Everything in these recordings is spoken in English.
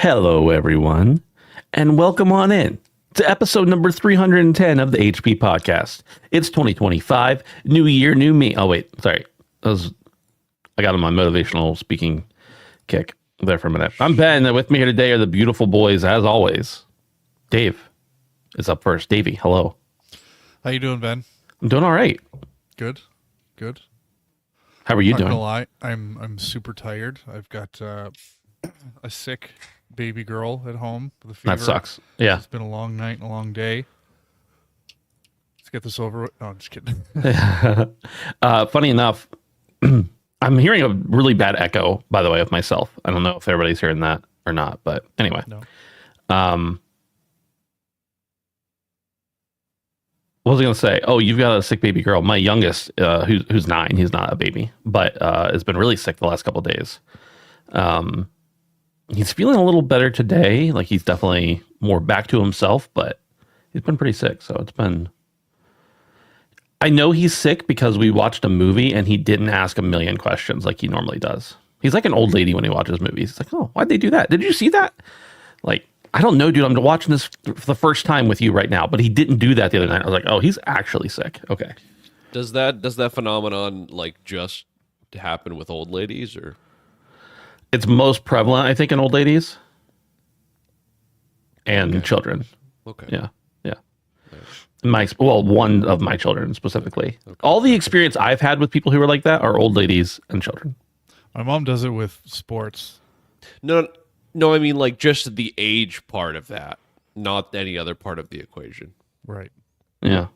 Hello, everyone, and welcome on in to episode number 310 of the HP podcast. It's 2025, new year, new me. Oh, wait, sorry. I got on my motivational speaking kick there for a minute. I'm Ben, and with me here today are the beautiful boys, as always. Dave is up first. Davey, hello. How you doing, Ben? I'm doing all right. Good. How are you Not doing? gonna lie, I'm super tired. I've got a sick baby girl at home with a fever. That sucks. Yeah. It's been a long night and a long day. Let's get this over with. No, I'm just kidding. Funny enough, I'm hearing a really bad echo, by the way, of myself. I don't know if everybody's hearing that or not, but anyway. No. What was I going to say? Oh, you've got a sick baby girl. My youngest, who's 9, he's not a baby, but has been really sick the last couple of days. He's feeling a little better today. Like he's definitely more back to himself, but he's been pretty sick. So it's been. I know he's sick because we watched a movie and he didn't ask a million questions like he normally does. He's like an old lady when he watches movies. He's like, oh, why'd they do that? Did you see that? Like, I don't know, dude. I'm watching this for the first time with you right now, but he didn't do that the other night. I was like, oh, he's actually sick. Okay. Does that phenomenon like just happen with old ladies, or it's most prevalent, I think, in old ladies and children. Okay. Yeah. One of my children specifically. Okay. All the experience I've had with people who are like that are old ladies and children. My mom does it with sports. No, I mean like just the age part of that, not any other part of the equation. Right. Yeah.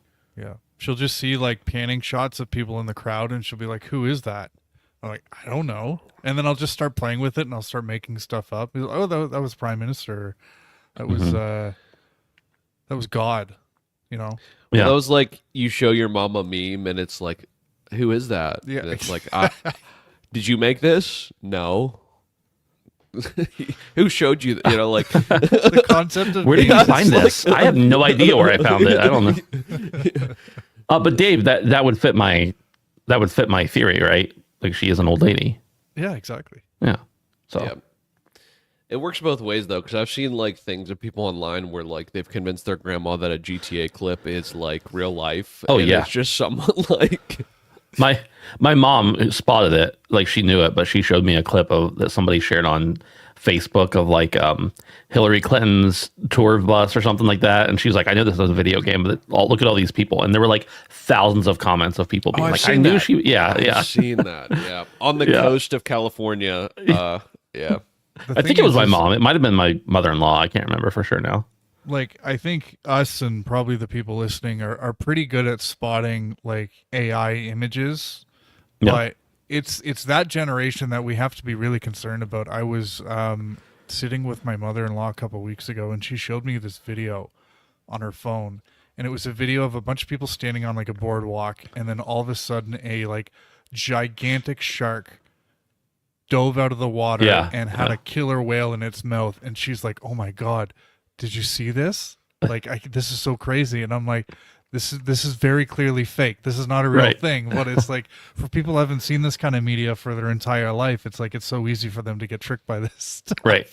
She'll just see like panning shots of people in the crowd and she'll be like, who is that? I'm like, I don't know. And then I'll just start playing with it and I'll start making stuff up. Oh, that was Prime Minister. That was that was God. You know? Yeah. That was like you show your mom a meme and it's like, who is that? Yeah. And it's like, did you make this? No. Who showed you? You know, like the concept of where did you find this? I have no idea where I found it. I don't know. But Dave, that would fit my theory, right? Like she is an old lady. Yeah, exactly. Yeah. So. Yeah. It works both ways though, because I've seen like things of people online where like they've convinced their grandma that a GTA clip is like real life. Oh and yeah, it's just someone like my mom spotted it, like she knew it, but she showed me a clip of that somebody shared on Facebook of like Hillary Clinton's tour bus or something like that, and she was like, "I know this is a video game, but look at all these people," and there were like thousands of comments of people being like, "I knew she." Yeah, I've seen that. Yeah, on the coast of California. Yeah. I think it was my mom. It might have been my mother-in-law. I can't remember for sure now. Like, I think us and probably the people listening are pretty good at spotting like AI images, but it's that generation that we have to be really concerned about. I was sitting with my mother-in-law a couple of weeks ago and she showed me this video on her phone, and it was a video of a bunch of people standing on like a boardwalk, and then all of a sudden a like gigantic shark dove out of the water and had a killer whale in its mouth, and she's like, oh my god, did you see this? Like, this is so crazy. And I'm like, this is very clearly fake. This is not a real thing. But it's like, for people who haven't seen this kind of media for their entire life, it's like it's so easy for them to get tricked by this stuff. Right.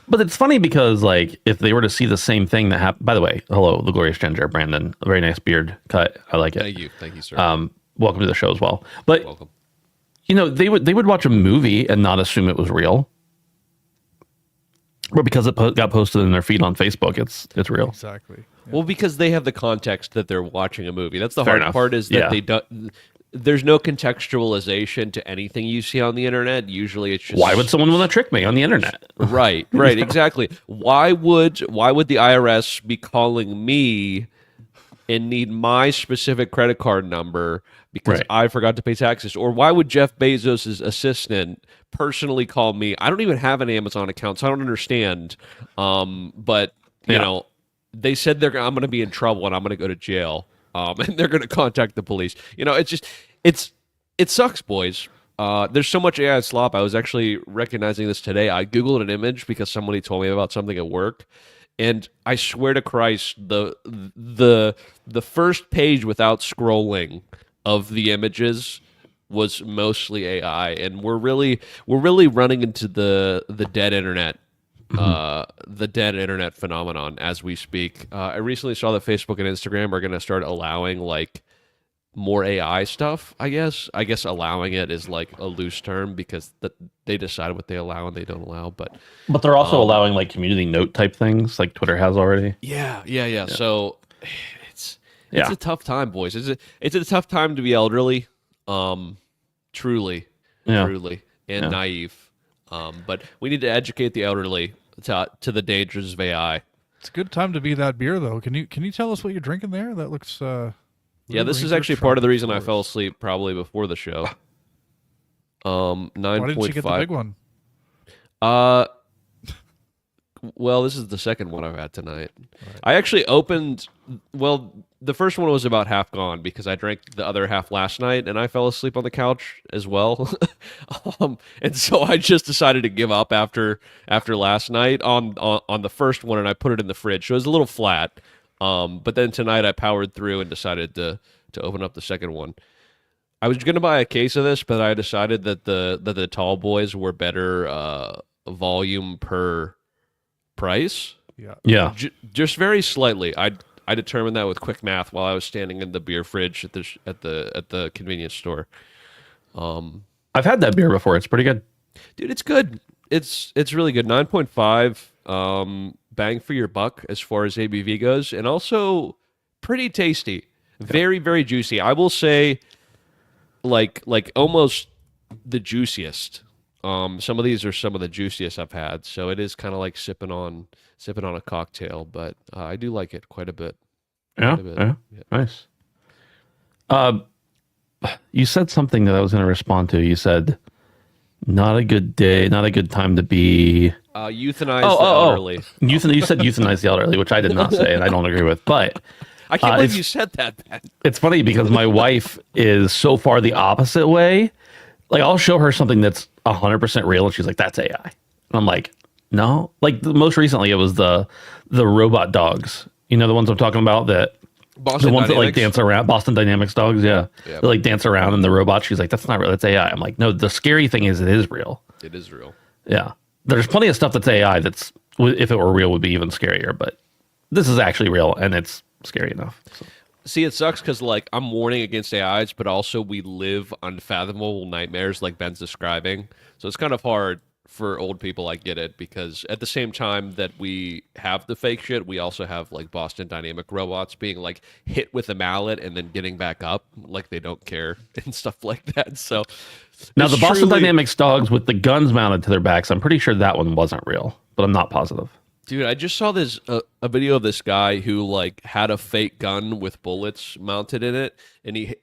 But it's funny because like if they were to see the same thing that happened, by the way, hello, the glorious ginger, Brandon, a very nice beard cut. I like it. Thank you, sir. Welcome to the show as well. But welcome. You know, they would watch a movie and not assume it was real. Or because it got posted in their feed on Facebook, it's real. Exactly. Yeah. Well, because they have the context that they're watching a movie. That's the Fair hard enough. part is that they don't. There's no contextualization to anything you see on the internet. Usually, it's just why would someone want to trick me on the internet? Right, exactly. Why would the IRS be calling me and need my specific credit card number because I forgot to pay taxes? Or why would Jeff Bezos' assistant personally call me? I don't even have an Amazon account, so I don't understand. But you know, they said I'm going to be in trouble and I'm going to go to jail. And they're going to contact the police. You know, it sucks, boys. There's so much AI slop. I was actually recognizing this today. I Googled an image because somebody told me about something at work. And I swear to Christ, the first page without scrolling of the images was mostly AI, and we're really running into the dead internet the dead internet phenomenon as we speak. I recently saw that Facebook and Instagram are going to start allowing like more AI stuff. I guess allowing it is like a loose term because they decide what they allow and they don't allow. But they're also allowing like community note type things, like Twitter has already. Yeah. So it's a tough time, boys. It's a tough time to be elderly. Truly, and naive. But we need to educate the elderly to the dangers of AI. It's a good time to be that beer, though. Can you tell us what you're drinking there? That looks. Yeah, this is actually part of the reason I fell asleep probably before the show. 9.5. Why didn't you get the big one? Well, this is the second one I've had tonight. Right. I actually opened. Well, the first one was about half gone because I drank the other half last night and I fell asleep on the couch as well. And so I just decided to give up after last night on the first one, and I put it in the fridge. So it was a little flat. But then tonight I powered through and decided to open up the second one. I was going to buy a case of this, but I decided that the tall boys were better volume per price. Yeah. Just very slightly. I determined that with quick math while I was standing in the beer fridge at the convenience store. I've had that beer before. It's pretty good. Dude, it's good. It's really good. 9.5 bang for your buck as far as ABV goes, and also pretty tasty. Very, very juicy. I will say like almost the juiciest. Some of these are some of the juiciest I've had, so it is kind of like sipping on a cocktail, but I do like it quite a bit. Yeah. Nice. You said something that I was going to respond to. You said, not a good day, not a good time to be... euthanize the elderly. You said euthanize the elderly, which I did not say, and I don't agree with, but... I can't believe you said that, Ben. It's funny because my wife is so far the opposite way. Like, I'll show her something that's 100% real, and she's like, that's AI. And I'm like, no. Like, most recently, it was the robot dogs. You know, the ones I'm talking about, that Boston the ones Dynamics? that like dance around, Boston Dynamics dogs, yeah. They like dance around in the robot. She's like, that's not real, that's AI. I'm like, no, the scary thing is it is real. It is real. Yeah. There's plenty of stuff that's AI that's, if it were real, would be even scarier, but this is actually real, and it's scary enough. So. See, it sucks because, like, I'm warning against AIs, but also we live unfathomable nightmares like Ben's describing. So it's kind of hard for old people. I get it, because at the same time that we have the fake shit, we also have, like, Boston Dynamic robots being, like, hit with a mallet and then getting back up like they don't care and stuff like that. So now the Boston Dynamics dogs with the guns mounted to their backs, I'm pretty sure that one wasn't real, but I'm not positive. Dude, I just saw this a video of this guy who like had a fake gun with bullets mounted in it, and he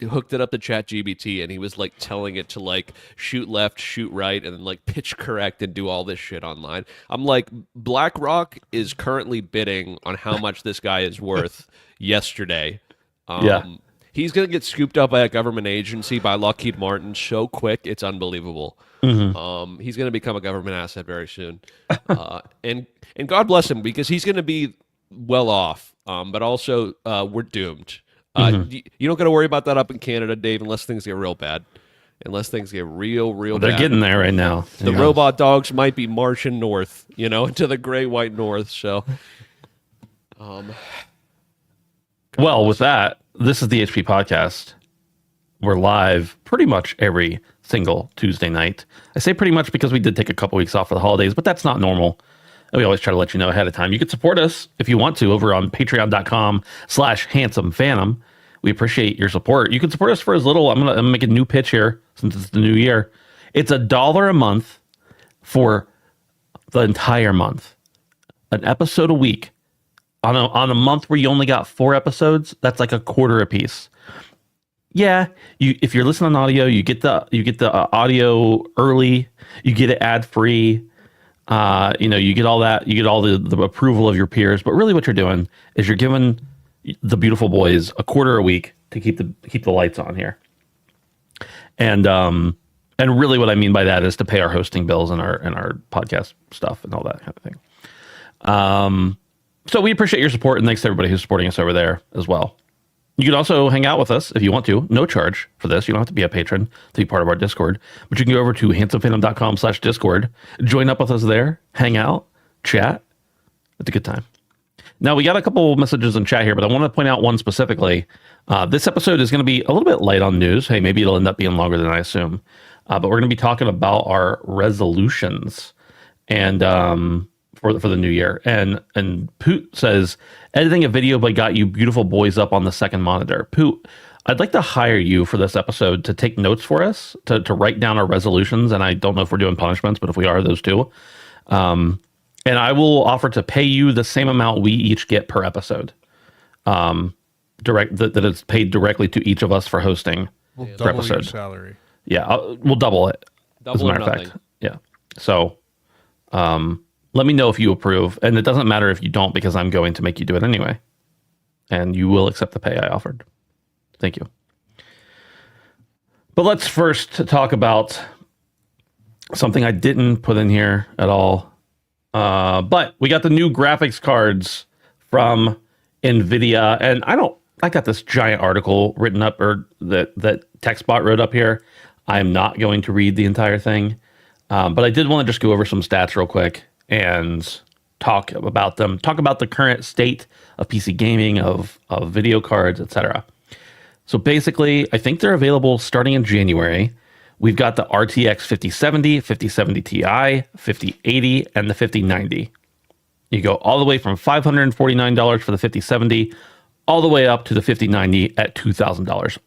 hooked it up to ChatGPT, and he was like telling it to like shoot left, shoot right, and then like pitch correct and do all this shit online. I'm like, BlackRock is currently bidding on how much this guy is worth yesterday. He's going to get scooped up by a government agency, by Lockheed Martin, so quick, it's unbelievable. Mm-hmm. He's going to become a government asset very soon. And God bless him, because he's going to be well off, but also we're doomed. You don't got to worry about that up in Canada, Dave, unless things get real bad. Unless things get real bad. They're getting there right now. The robot dogs might be marching north, into the great white north, so... Well, with that, this is the HP Podcast. We're live pretty much every single Tuesday night. I say pretty much because we did take a couple weeks off for the holidays, but that's not normal. We always try to let you know ahead of time. You can support us if you want to over on patreon.com/handsomephantom. We appreciate your support. You can support us for as little. I'm gonna make a new pitch here since it's the new year. It's $1 a month for the entire month. An episode a week. On a month where you only got 4 episodes, that's like a quarter a piece. Yeah, if you're listening on audio, you get the audio early, you get it ad free. You get all that, you get all the approval of your peers. But really, what you're doing is you're giving the beautiful boys a quarter a week to keep the lights on here. And really, what I mean by that is to pay our hosting bills and our podcast stuff and all that kind of thing. So we appreciate your support, and thanks to everybody who's supporting us over there as well. You can also hang out with us if you want to. No charge for this. You don't have to be a patron to be part of our Discord. But you can go over to handsomephantom.com/Discord. Join up with us there. Hang out. Chat. It's a good time. Now, we got a couple messages in chat here, but I want to point out one specifically. This episode is going to be a little bit light on news. Hey, maybe it'll end up being longer than I assume. But we're going to be talking about our resolutions and for the new year. And Poot says, editing a video but got you beautiful boys up on the second monitor. Poot, I'd like to hire you for this episode to take notes for us, to write down our resolutions. And I don't know if we're doing punishments, but if we are, those two. And I will offer to pay you the same amount we each get per episode. That is paid directly to each of us for hosting. We'll per double episode. your salary. Yeah, we'll double it. As a Double or matter of nothing. fact. Yeah. So let me know if you approve. And it doesn't matter if you don't, because I'm going to make you do it anyway. And you will accept the pay I offered. Thank you. But let's first talk about something I didn't put in here at all. But we got the new graphics cards from NVIDIA. And I got this giant article written up, or that TechSpot wrote up here. I'm not going to read the entire thing. But I did want to just go over some stats real quick and talk about them, talk about the current state of PC gaming, of video cards, etc. So basically, I think they're available starting in January. We've got the RTX 5070, 5070 Ti, 5080, and the 5090. You go all the way from $549 for the 5070, all the way up to the 5090 at $2,000.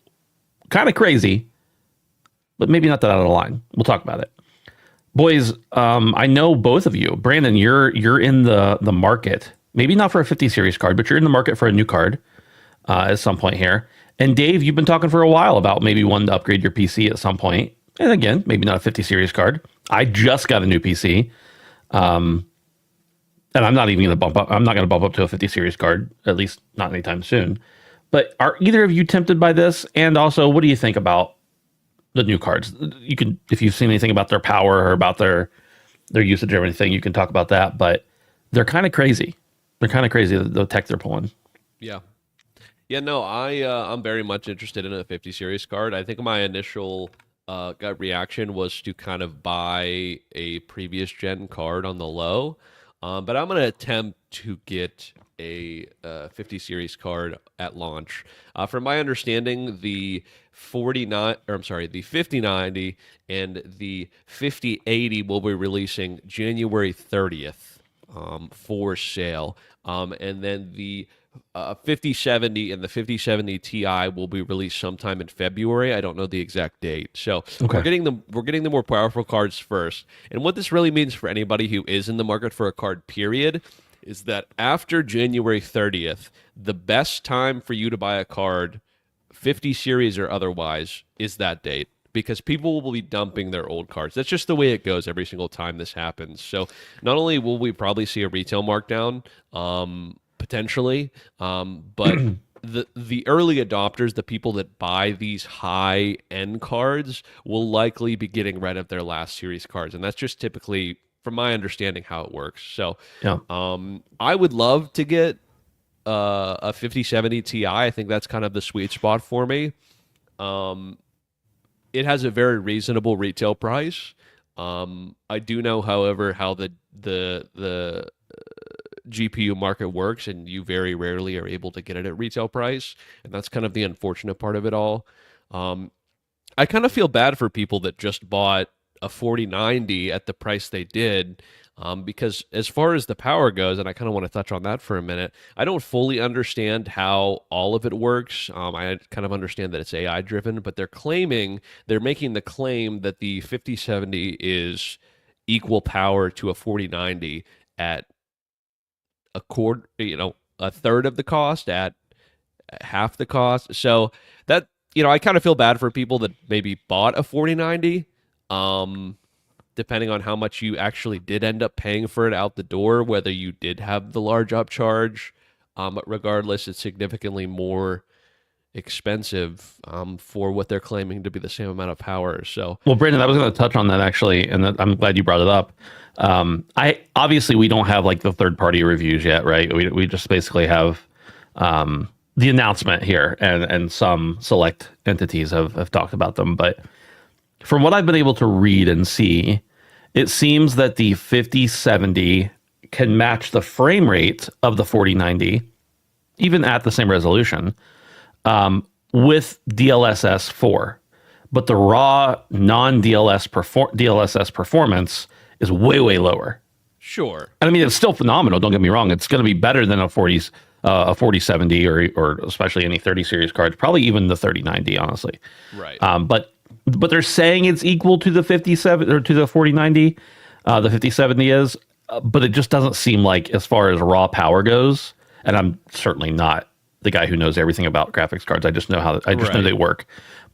Kind of crazy, but maybe not that out of line. We'll talk about it. Boys, I know both of you. Brandon, you're in the market, maybe not for a 50 series card, but you're in the market for a new card at some point here. And Dave, you've been talking for a while about maybe wanting to upgrade your PC at some point. And again, maybe not a 50 series card. I just got a new PC. And I'm not even going to bump up. I'm not going to bump up to a 50 series card, at least not anytime soon. But are either of you tempted by this? And also, what do you think about the new cards? You can, if you've seen anything about their power or about their usage or anything, you can talk about that. But they're kind of crazy. They're kind of crazy, the tech they're pulling. Yeah. Yeah, no, I'm very much interested in a 50 series card. I think my initial gut reaction was to kind of buy a previous gen card on the low. But I'm going to attempt to get a 50 series card at launch. From my understanding, the 5090 and the 5080 will be releasing January 30th for sale. And then the 5070 and the 5070 Ti will be released sometime in February. I don't know the exact date. So we're getting the more powerful cards first. And what this really means for anybody who is in the market for a card, period, is that after January 30th, the best time for you to buy a card, 50 series or otherwise, is that date. Because people will be dumping their old cards. That's just the way it goes every single time this happens. So not only will we probably see a retail markdown, potentially, but the early adopters, the people that buy these high end cards, will likely be getting rid of their last series cards, and that's just typically, from my understanding, how it works. So, yeah. I would love to get a 5070 Ti. I think that's kind of the sweet spot for me. It has a very reasonable retail price. I do know, however, how the GPU market works, and you very rarely are able to get it at retail price, and that's kind of the unfortunate part of it all. I kind of feel bad for people that just bought a 4090 at the price they did, because as far as the power goes, and I kind of want to touch on that for a minute, I don't fully understand how all of it works. I kind of understand that it's AI driven, but they're making the claim that the 5070 is equal power to a 4090 at a third of the cost, at half the cost. So that, I kind of feel bad for people that maybe bought a 4090, depending on how much you actually did end up paying for it out the door, whether you did have the large upcharge. But regardless, it's significantly more expensive for what they're claiming to be the same amount of power. So, well, Brandon, I was going to touch on that actually, and I'm glad you brought it up. Obviously we don't have like the third party reviews yet, right? We just basically have the announcement here, and some select entities have talked about them. But from what I've been able to read and see, it seems that the 5070 can match the frame rate of the 4090, even at the same resolution, with DLSS 4. But the raw DLSS performance is way lower. Sure. And I mean, it's still phenomenal. Don't get me wrong. It's going to be better than a 4070 or especially any 30 series cards, probably even the 3090, honestly. Right. But they're saying it's equal to the 57 or to the 4090. The 5070 is, but it just doesn't seem like, as far as raw power goes. And I'm certainly not the guy who knows everything about graphics cards. I just know know they work.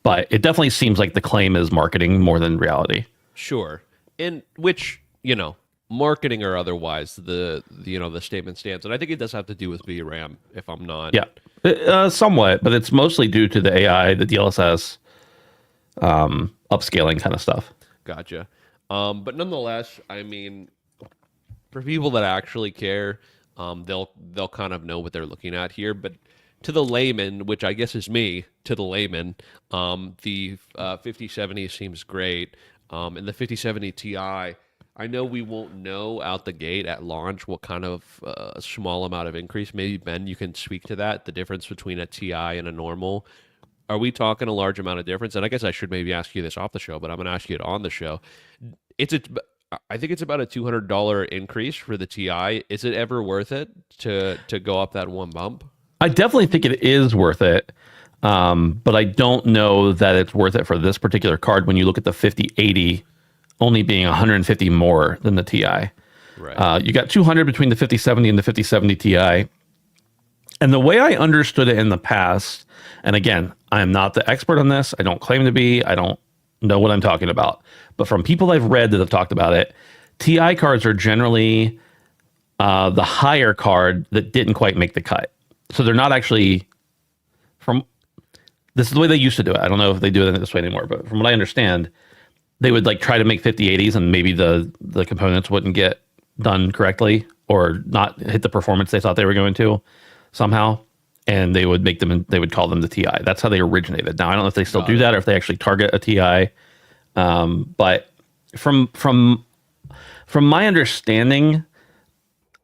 But it definitely seems like the claim is marketing more than reality. Sure. In which, marketing or otherwise, the statement stands. And I think it does have to do with VRAM, if I'm not. Yeah, somewhat, but it's mostly due to the AI, the DLSS, upscaling kind of stuff. Gotcha. But nonetheless, I mean, for people that actually care, they'll kind of know what they're looking at here. But to the layman, which I guess is me, to the layman, the 5070 seems great. And the 5070 Ti, I know we won't know out the gate at launch what kind of small amount of increase. Maybe, Ben, you can speak to that, the difference between a Ti and a normal. Are we talking a large amount of difference? And I guess I should maybe ask you this off the show, but I'm going to ask you it on the show. I think it's about a $200 increase for the Ti. Is it ever worth it to go up that one bump? I definitely think it is worth it, but I don't know that it's worth it for this particular card when you look at the 5080 only being 150 more than the Ti. Right. You got 200 between the 5070 and the 5070 Ti. And the way I understood it in the past, and again, I am not the expert on this. I don't claim to be. I don't know what I'm talking about. But from people I've read that have talked about it, Ti cards are generally the higher card that didn't quite make the cut. So they're not actually this is the way they used to do it. I don't know if they do it this way anymore, but from what I understand, they would like try to make 5080s and maybe the components wouldn't get done correctly or not hit the performance they thought they were going to somehow. And they would make them, and they would call them the Ti. That's how they originated. Now, I don't know if they still do that or if they actually target a Ti. But from my understanding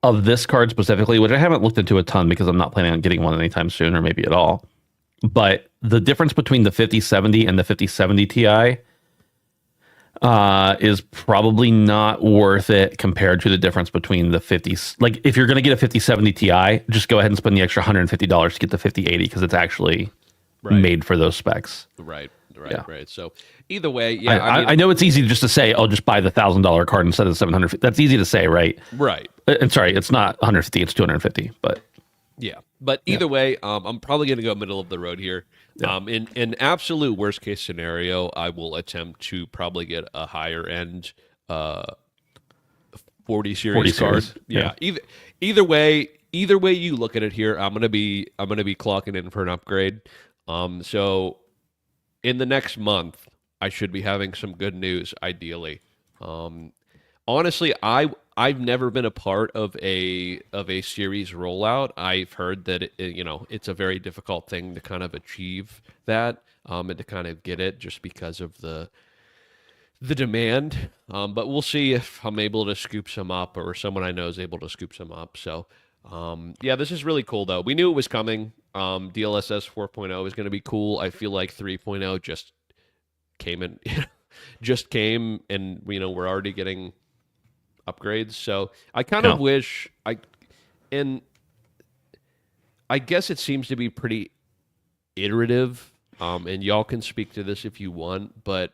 of this card specifically, which I haven't looked into a ton because I'm not planning on getting one anytime soon or maybe at all, but the difference between the 5070 and the 5070 Ti is probably not worth it compared to the difference between the 50s. Like, if you're going to get a 5070 Ti, just go ahead and spend the extra $150 to get the 5080 because it's actually made for those specs. Right. Yeah. Right. So either way, I know it's easy just to say, "Oh, just buy the $1,000 card instead of 700." That's easy to say, right? Right. And sorry, it's not 150; it's 250. But yeah. But either way, I'm probably going to go middle of the road here. Yeah. In an absolute worst case scenario, I will attempt to probably get a higher end 40 series card. Yeah. Either way you look at it here, I'm gonna be clocking in for an upgrade. So in the next month, I should be having some good news, ideally. Honestly, I've never been a part of a series rollout. I've heard that it's a very difficult thing to kind of achieve that and to kind of get it just because of the demand. But we'll see if I'm able to scoop some up or someone I know is able to scoop some up. So yeah, this is really cool though. We knew it was coming. DLSS 4.0 is going to be cool. I feel like 3.0 just came in, and we're already getting upgrades. So I kind of wish and I guess it seems to be pretty iterative. And y'all can speak to this if you want, but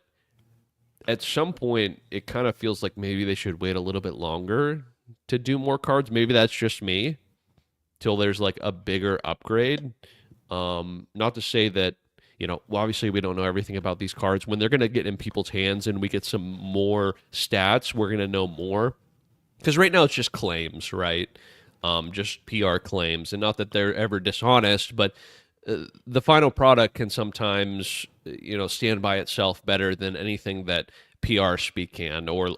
at some point it kind of feels like maybe they should wait a little bit longer to do more cards. Maybe that's just me, till there's like a bigger upgrade. Not to say that, well, obviously we don't know everything about these cards. When they're going to get in people's hands and we get some more stats, we're going to know more. Because right now it's just claims, right? Just PR claims. And not that they're ever dishonest, but the final product can sometimes, stand by itself better than anything that PR speak can or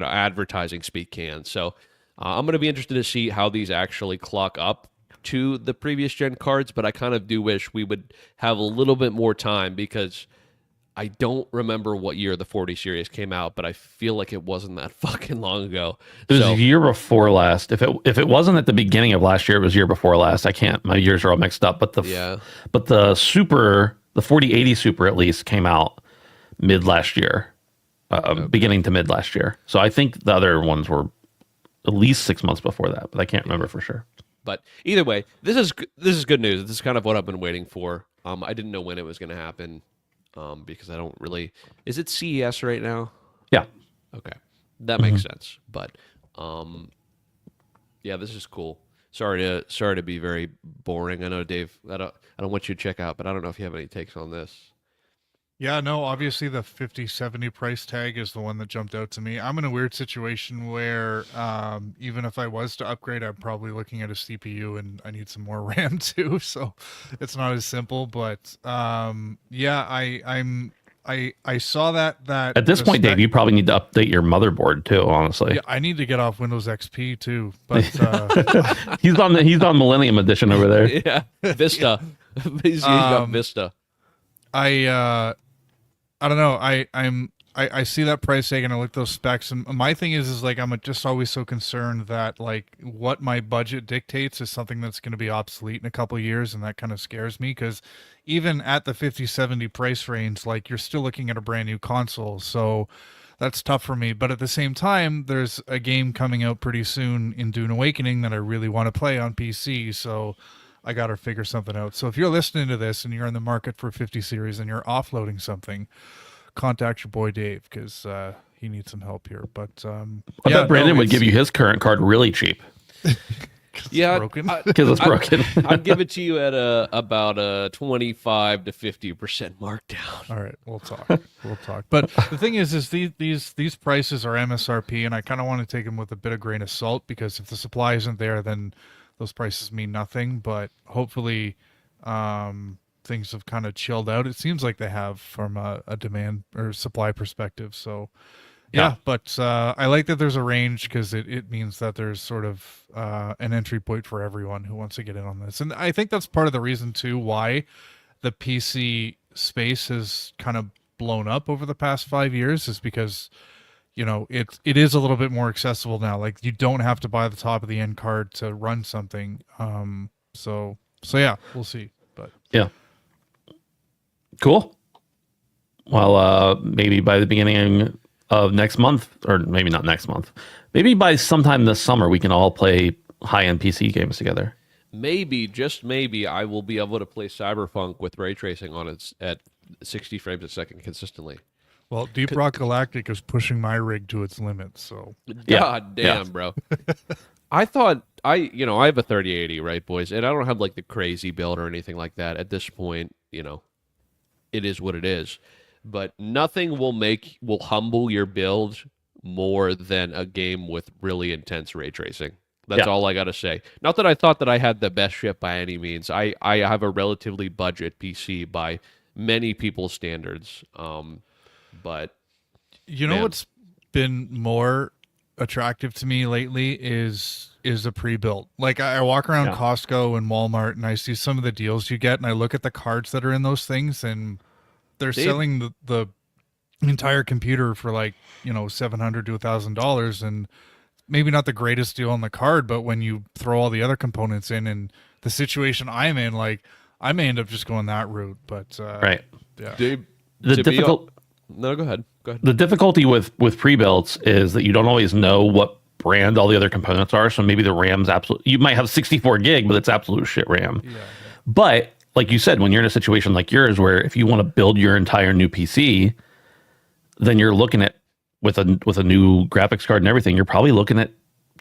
advertising speak can. So I'm going to be interested to see how these actually clock up to the previous gen cards, but I kind of do wish we would have a little bit more time because I don't remember what year the 40 series came out, but I feel like it wasn't that fucking long ago. It was the year before last. If it wasn't at the beginning of last year, it was year before last. I can't. My years are all mixed up. But the Super, the 4080 Super at least came out mid last year, beginning to mid last year. So I think the other ones were at least 6 months before that, but I can't remember for sure. But either way, this is good news. This is kind of what I've been waiting for. I didn't know when it was going to happen because I don't really. Is it CES right now? Yeah. Okay, that makes sense. But yeah, this is cool. Sorry to be very boring. I know, Dave. I don't want you to check out, but I don't know if you have any takes on this. Yeah, no, obviously the 5070 price tag is the one that jumped out to me. I'm in a weird situation where even if I was to upgrade, I'm probably looking at a CPU and I need some more RAM too, so it's not as simple. But yeah, I saw that At this point, Dave, you probably need to update your motherboard too, honestly. Yeah, I need to get off Windows XP too. But he's on Millennium Edition over there. Yeah, Vista. He's got Vista. I don't know. I see that price tag and I look at those specs, and my thing is like I'm just always so concerned that like what my budget dictates is something that's going to be obsolete in a couple of years, and that kind of scares me because even at the 5070 price range, like you're still looking at a brand new console, so that's tough for me. But at the same time, there's a game coming out pretty soon in Dune Awakening that I really want to play on PC, so I got to figure something out. So if you're listening to this and you're in the market for 50 series and you're offloading something, contact your boy Dave because he needs some help here. But I bet Brandon would give you his current card really cheap. Yeah, because it's broken. I'd give it to you at about a 25 to 50% markdown. All right, we'll talk. But the thing is these prices are MSRP, and I kind of want to take them with a bit of grain of salt because if the supply isn't there, then those prices mean nothing. But hopefully things have kind of chilled out. It seems like they have from a demand or supply perspective. So yeah, but I like that there's a range because it means that there's sort of an entry point for everyone who wants to get in on this. And I think that's part of the reason too why the PC space has kind of blown up over the past 5 years is because you know, it is a little bit more accessible now. Like you don't have to buy the top of the end card to run something. So yeah, we'll see. But yeah, cool. Well, maybe by the beginning of next month, or maybe not next month, maybe by sometime this summer, we can all play high-end PC games together. Maybe, just maybe, I will be able to play Cyberpunk with ray tracing on it at 60 frames a second consistently. Well, Deep Rock Galactic is pushing my rig to its limits, so God damn, bro. I thought I have a 3080, right, boys, and I don't have like the crazy build or anything like that. At this point, you know, it is what it is. But nothing will humble your build more than a game with really intense ray tracing. That's all I got to say. Not that I thought that I had the best ship by any means. I have a relatively budget PC by many people's standards. But you know what's been more attractive to me lately is a pre-built. Like I walk around Costco and Walmart and I see some of the deals you get and I look at the cards that are in those things and they're selling the entire computer for like, you know, $700 to $1,000 and maybe not the greatest deal on the card, but when you throw all the other components in and the situation I'm in, like I may end up just going that route. But right. Yeah. Dude, no, go ahead. The difficulty with pre-builds is that you don't always know what brand all the other components are. So maybe the RAM's you might have 64 gig, but it's absolute shit RAM. Yeah. But like you said, when you're in a situation like yours, where if you want to build your entire new PC, then you're looking at with a new graphics card and everything, you're probably looking at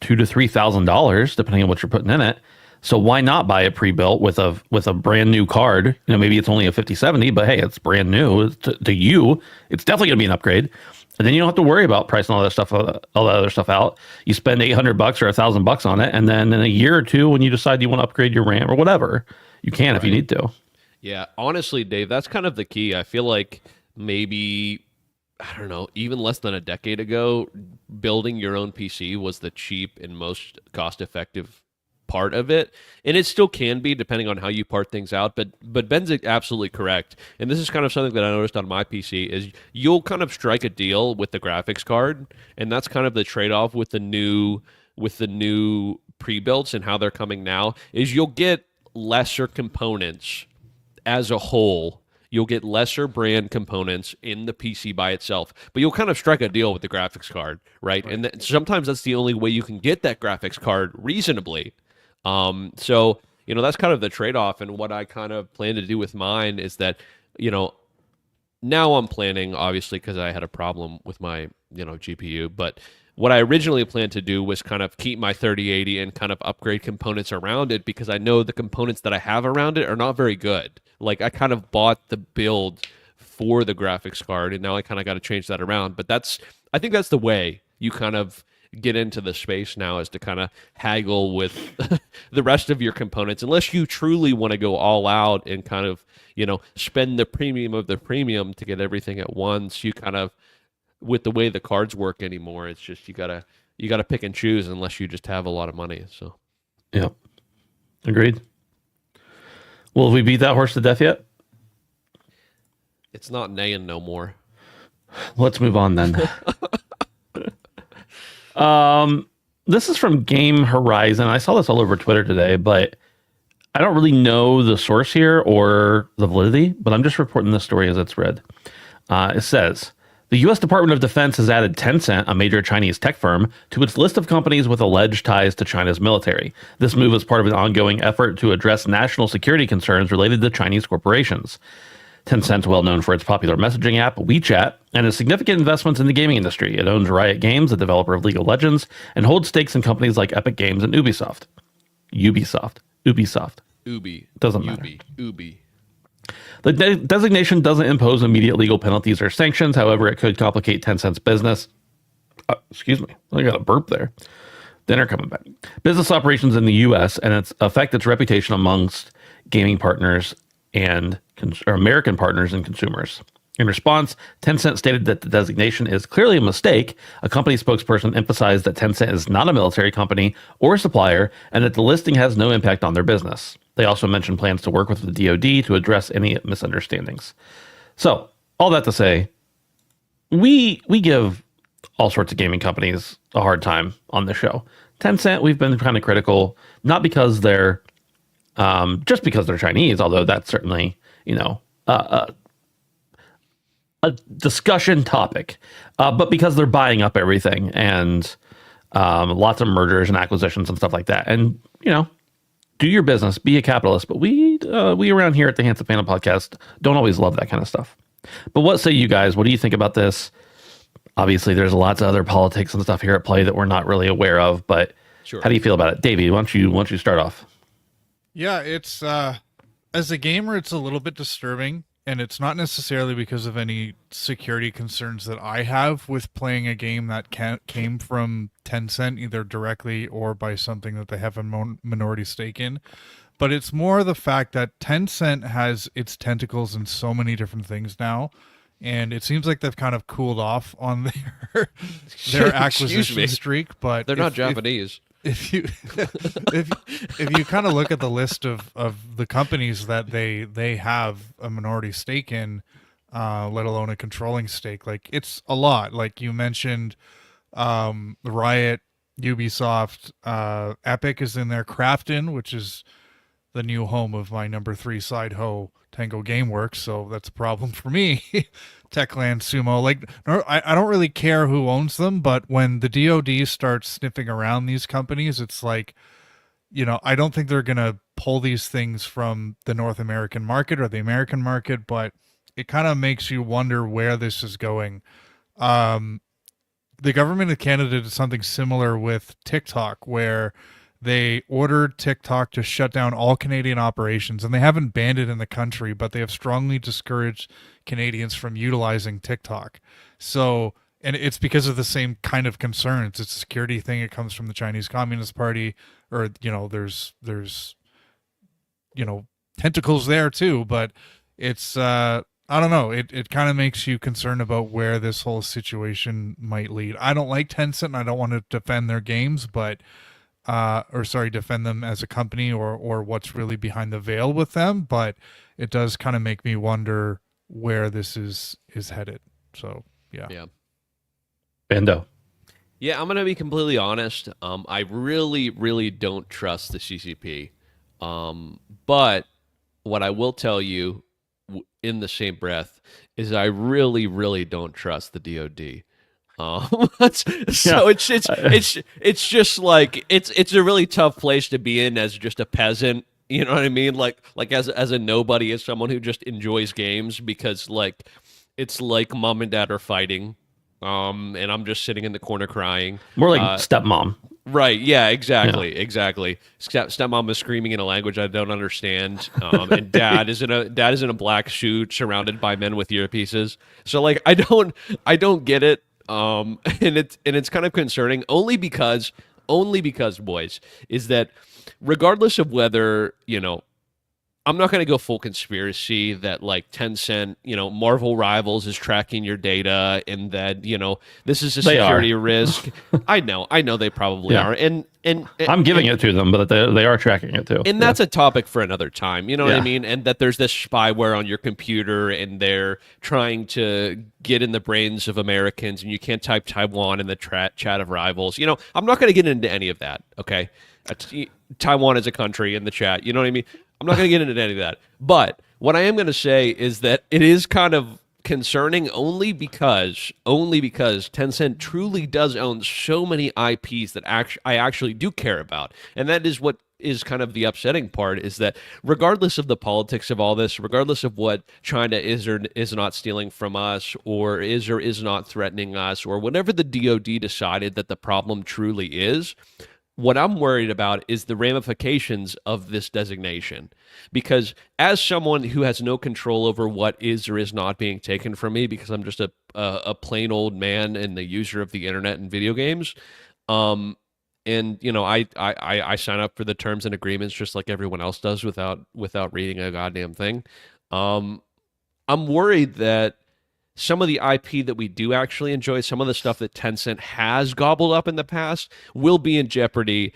$2,000 to $3,000 depending on what you're putting in it. So why not buy it pre-built with a brand new card? You know, maybe it's only a 5070, but hey, it's brand new to you. It's definitely going to be an upgrade. And then you don't have to worry about pricing all that other stuff out. You spend $800 or $1,000 on it, and then in a year or two, when you decide you want to upgrade your RAM or whatever, you can if you need to. Yeah, honestly, Dave, that's kind of the key. I feel like maybe, I don't know, even less than a decade ago, building your own PC was the cheap and most cost-effective part of it, and it still can be depending on how you part things out. But Ben's absolutely correct, and this is kind of something that I noticed on my PC is you'll kind of strike a deal with the graphics card, and that's kind of the trade-off with the new pre-builts and how they're coming now is you'll get lesser components as a whole. You'll get lesser brand components in the PC by itself, but you'll kind of strike a deal with the graphics card, right? And sometimes that's the only way you can get that graphics card reasonably. So, that's kind of the trade-off. And what I kind of plan to do with mine is that, now I'm planning, obviously, because I had a problem with my, GPU, but what I originally planned to do was kind of keep my 3080 and kind of upgrade components around it because I know the components that I have around it are not very good. Like I kind of bought the build for the graphics card and now I kind of got to change that around. But I think that's the way you kind of get into the space now is to kind of haggle with the rest of your components unless you truly want to go all out and kind of, spend the premium of the premium to get everything at once. You kind of with the way the cards work anymore, it's just you gotta pick and choose unless you just have a lot of money. So, yeah, agreed. Well, have we beat that horse to death yet? It's not neighing no more. Let's move on then. This is from Game Horizon. I saw this all over Twitter today, but I don't really know the source here or the validity, but I'm just reporting this story as it's read. It says, the U.S. Department of Defense has added Tencent, a major Chinese tech firm, to its list of companies with alleged ties to China's military. This move is part of an ongoing effort to address national security concerns related to Chinese corporations. Tencent, well known for its popular messaging app, WeChat, and its significant investments in the gaming industry. It owns Riot Games, a developer of League of Legends, and holds stakes in companies like Epic Games and Ubisoft. Ubi. Doesn't matter. Ubi. The designation doesn't impose immediate legal penalties or sanctions. However, it could complicate Tencent's business. Excuse me. I got a burp there. Dinner coming back. Business operations in the U.S. and affect its reputation amongst gaming partners and American partners and consumers. In response, Tencent stated that the designation is clearly a mistake. A company spokesperson emphasized that Tencent is not a military company or supplier and that the listing has no impact on their business. They also mentioned plans to work with the DoD to address any misunderstandings. So, all that to say, we give all sorts of gaming companies a hard time on this show. Tencent, we've been kind of critical, not because they're, just because they're Chinese, although that's certainly, a discussion topic, but because they're buying up everything and lots of mergers and acquisitions and stuff like that. And, do your business, be a capitalist. But we around here at the Handsome Panda podcast don't always love that kind of stuff. But what say you guys? What do you think about this? Obviously, there's lots of other politics and stuff here at play that we're not really aware of. But sure. How do you feel about it? Davey, why don't you start off? Yeah, it's as a gamer, it's a little bit disturbing. And it's not necessarily because of any security concerns that I have with playing a game that came from Tencent, either directly or by something that they have a minority stake in. But it's more the fact that Tencent has its tentacles in so many different things now. And it seems like they've kind of cooled off on their acquisition streak. But they're not Japanese. If you kind of look at the list of the companies that they have a minority stake in, let alone a controlling stake, like it's a lot. Like you mentioned, Riot, Ubisoft, Epic is in there, Krafton, which is the new home of my number 3 side hoe, Tango Gameworks, so that's a problem for me. Techland, Sumo, like I don't really care who owns them, but when the DoD starts sniffing around these companies, it's like, I don't think they're gonna pull these things from the North American market or the American market, but it kind of makes you wonder where this is going. The government of Canada did something similar with TikTok, where they ordered TikTok to shut down all Canadian operations, and they haven't banned it in the country, but they have strongly discouraged Canadians from utilizing TikTok. So, and it's because of the same kind of concerns. It's a security thing. It comes from the Chinese Communist Party, or, there's tentacles there too, but it's, I don't know. It kind of makes you concerned about where this whole situation might lead. I don't like Tencent and I don't want to defend their games, but defend them as a company, or what's really behind the veil with them, but it does kind of make me wonder where this is headed. So yeah. Yeah. Bando. Yeah, I'm gonna be completely honest. I really, really don't trust the CCP. But what I will tell you, in the same breath, is I really, really don't trust the DoD. So it's just like it's a really tough place to be in as just a peasant. You know what I mean? Like as a nobody, as someone who just enjoys games, because like it's like mom and dad are fighting. And I'm just sitting in the corner crying. More like stepmom. Right. Yeah, exactly. Yeah. Exactly. Stepmom is screaming in a language I don't understand. And dad is in a black suit surrounded by men with earpieces. So like I don't get it. And it's kind of concerning only because boys, is that regardless of whether, I'm not going to go full conspiracy that like Tencent, Marvel Rivals is tracking your data and that, this is a security risk. I know they probably are. And I'm giving it to them, but they are tracking it too. And that's a topic for another time. You know what I mean? And that there's this spyware on your computer and they're trying to get in the brains of Americans and you can't type Taiwan in the chat of Rivals. I'm not going to get into any of that. Okay. Taiwan is a country in the chat. You know what I mean? I'm not going to get into any of that. But what I am going to say is that it is kind of concerning only because Tencent truly does own so many IPs that I actually do care about. And that is what is kind of the upsetting part, is that regardless of the politics of all this, regardless of what China is or is not stealing from us, or is not threatening us, or whatever the DoD decided that the problem truly is, what I'm worried about is the ramifications of this designation. Because as someone who has no control over what is or is not being taken from me, because I'm just a plain old man and the user of the internet and video games, and I sign up for the terms and agreements just like everyone else does without reading a goddamn thing. I'm worried that some of the IP that we do actually enjoy, some of the stuff that Tencent has gobbled up in the past, will be in jeopardy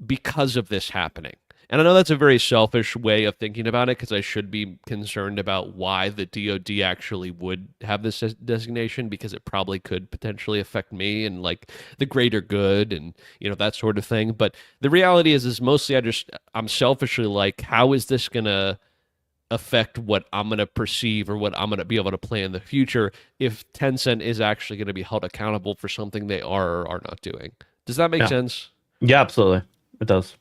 because of this happening. And I know that's a very selfish way of thinking about it, because I should be concerned about why the DoD actually would have this designation, because it probably could potentially affect me and like the greater good and that sort of thing. But the reality is mostly I'm selfishly like, how is this gonna affect what I'm going to perceive or what I'm going to be able to play in the future if Tencent is actually going to be held accountable for something they are or are not doing. Does that make sense? Yeah, absolutely. It does.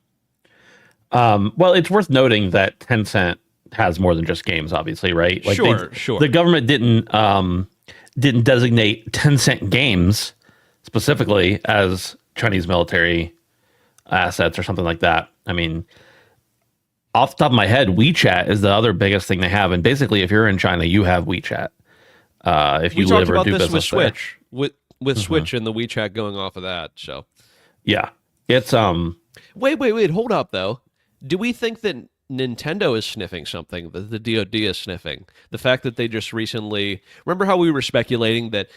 Well, it's worth noting that Tencent has more than just games, obviously, right? Like sure. The government didn't designate Tencent games specifically as Chinese military assets or something like that. I mean, off the top of my head, WeChat is the other biggest thing they have, and basically, if you're in China, you have WeChat. If you live or do business with Switch, with Switch and the WeChat going off of that. So, yeah, it's Wait, hold up though. Do we think that Nintendo is sniffing something that the DoD is sniffing? The fact that they just recently, remember how we were speculating that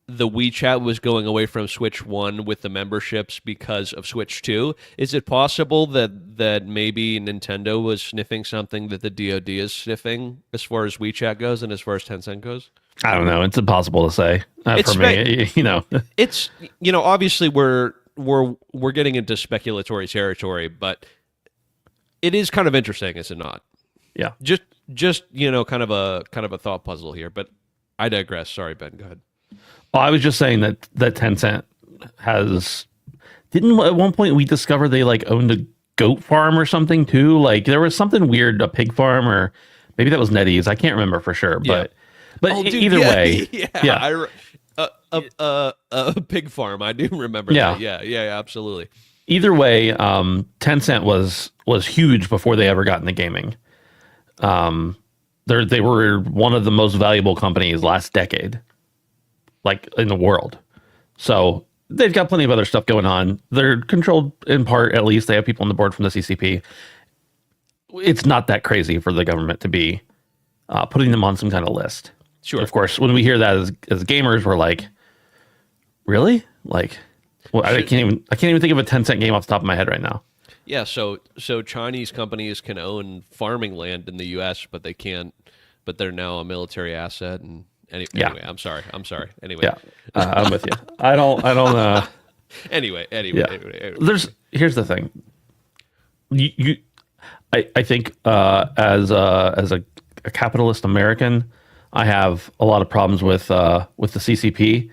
the WeChat was going away from Switch 1 with the memberships because of Switch 2. Is it possible that maybe Nintendo was sniffing something that the DoD is sniffing as far as WeChat goes and as far as Tencent goes? I don't know. It's impossible to say for me. It's obviously we're getting into speculatory territory, but it is kind of interesting, is it not? Yeah. Just kind of a thought puzzle here, but I digress. Sorry, Ben. Go ahead. Well, I was just saying that Tencent didn't at one point we discovered they like owned a goat farm or something too. Like there was something weird, a pig farm, or maybe that was NetEase. I can't remember for sure, but either way, a pig farm. I do remember that. Yeah, absolutely. Either way, Tencent was huge before they ever got into gaming. They were one of the most valuable companies last decade, like in the world. So they've got plenty of other stuff going on. They're controlled in part, at least. They have people on the board from the CCP. It's not that crazy for the government to be putting them on some kind of list. Sure. Of course, when we hear that as gamers, we're like, really? Like, Well, I can't even think of a Tencent game off the top of my head right now. Yeah, so Chinese companies can own farming land in the U.S., but they can't. But they're now a military asset. And anyway, I'm sorry. Anyway, Yeah, I'm with you. I don't. Anyway. Here's the thing. I think as a capitalist American, I have a lot of problems with the CCP.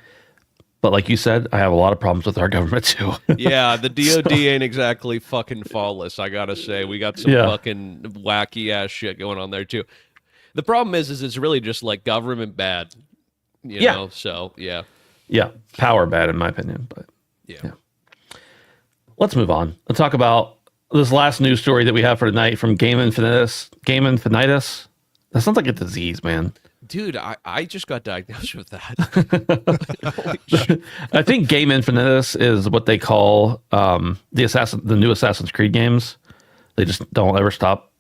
But like you said, I have a lot of problems with our government too. Yeah, the DoD ain't exactly fucking flawless. I gotta say, we got some fucking wacky ass shit going on there too. The problem is it's really just like government bad, you know. So yeah, power bad in my opinion. But yeah. Let's move on. Let's talk about this last news story that we have for tonight from Game Infinitus. That sounds like a disease, man. Dude, I just got diagnosed with that. Holy shit. I think Game Infinitus is what they call the new Assassin's Creed games. They just don't ever stop.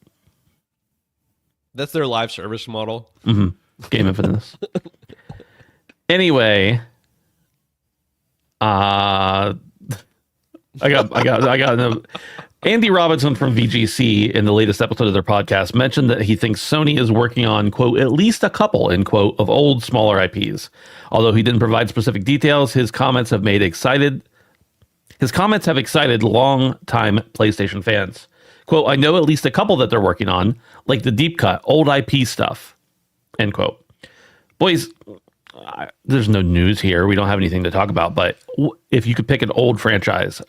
That's their live service model. Mm-hmm. Game Infinitus. Anyway, I got Andy Robinson from VGC in the latest episode of their podcast mentioned that he thinks Sony is working on, quote, at least a couple, end quote, of old, smaller IPs. Although he didn't provide specific details, his comments have excited long-time PlayStation fans. Quote, I know at least a couple that they're working on, like the deep cut, old IP stuff, end quote. Boys, there's no news here. We don't have anything to talk about, but if you could pick an old franchise that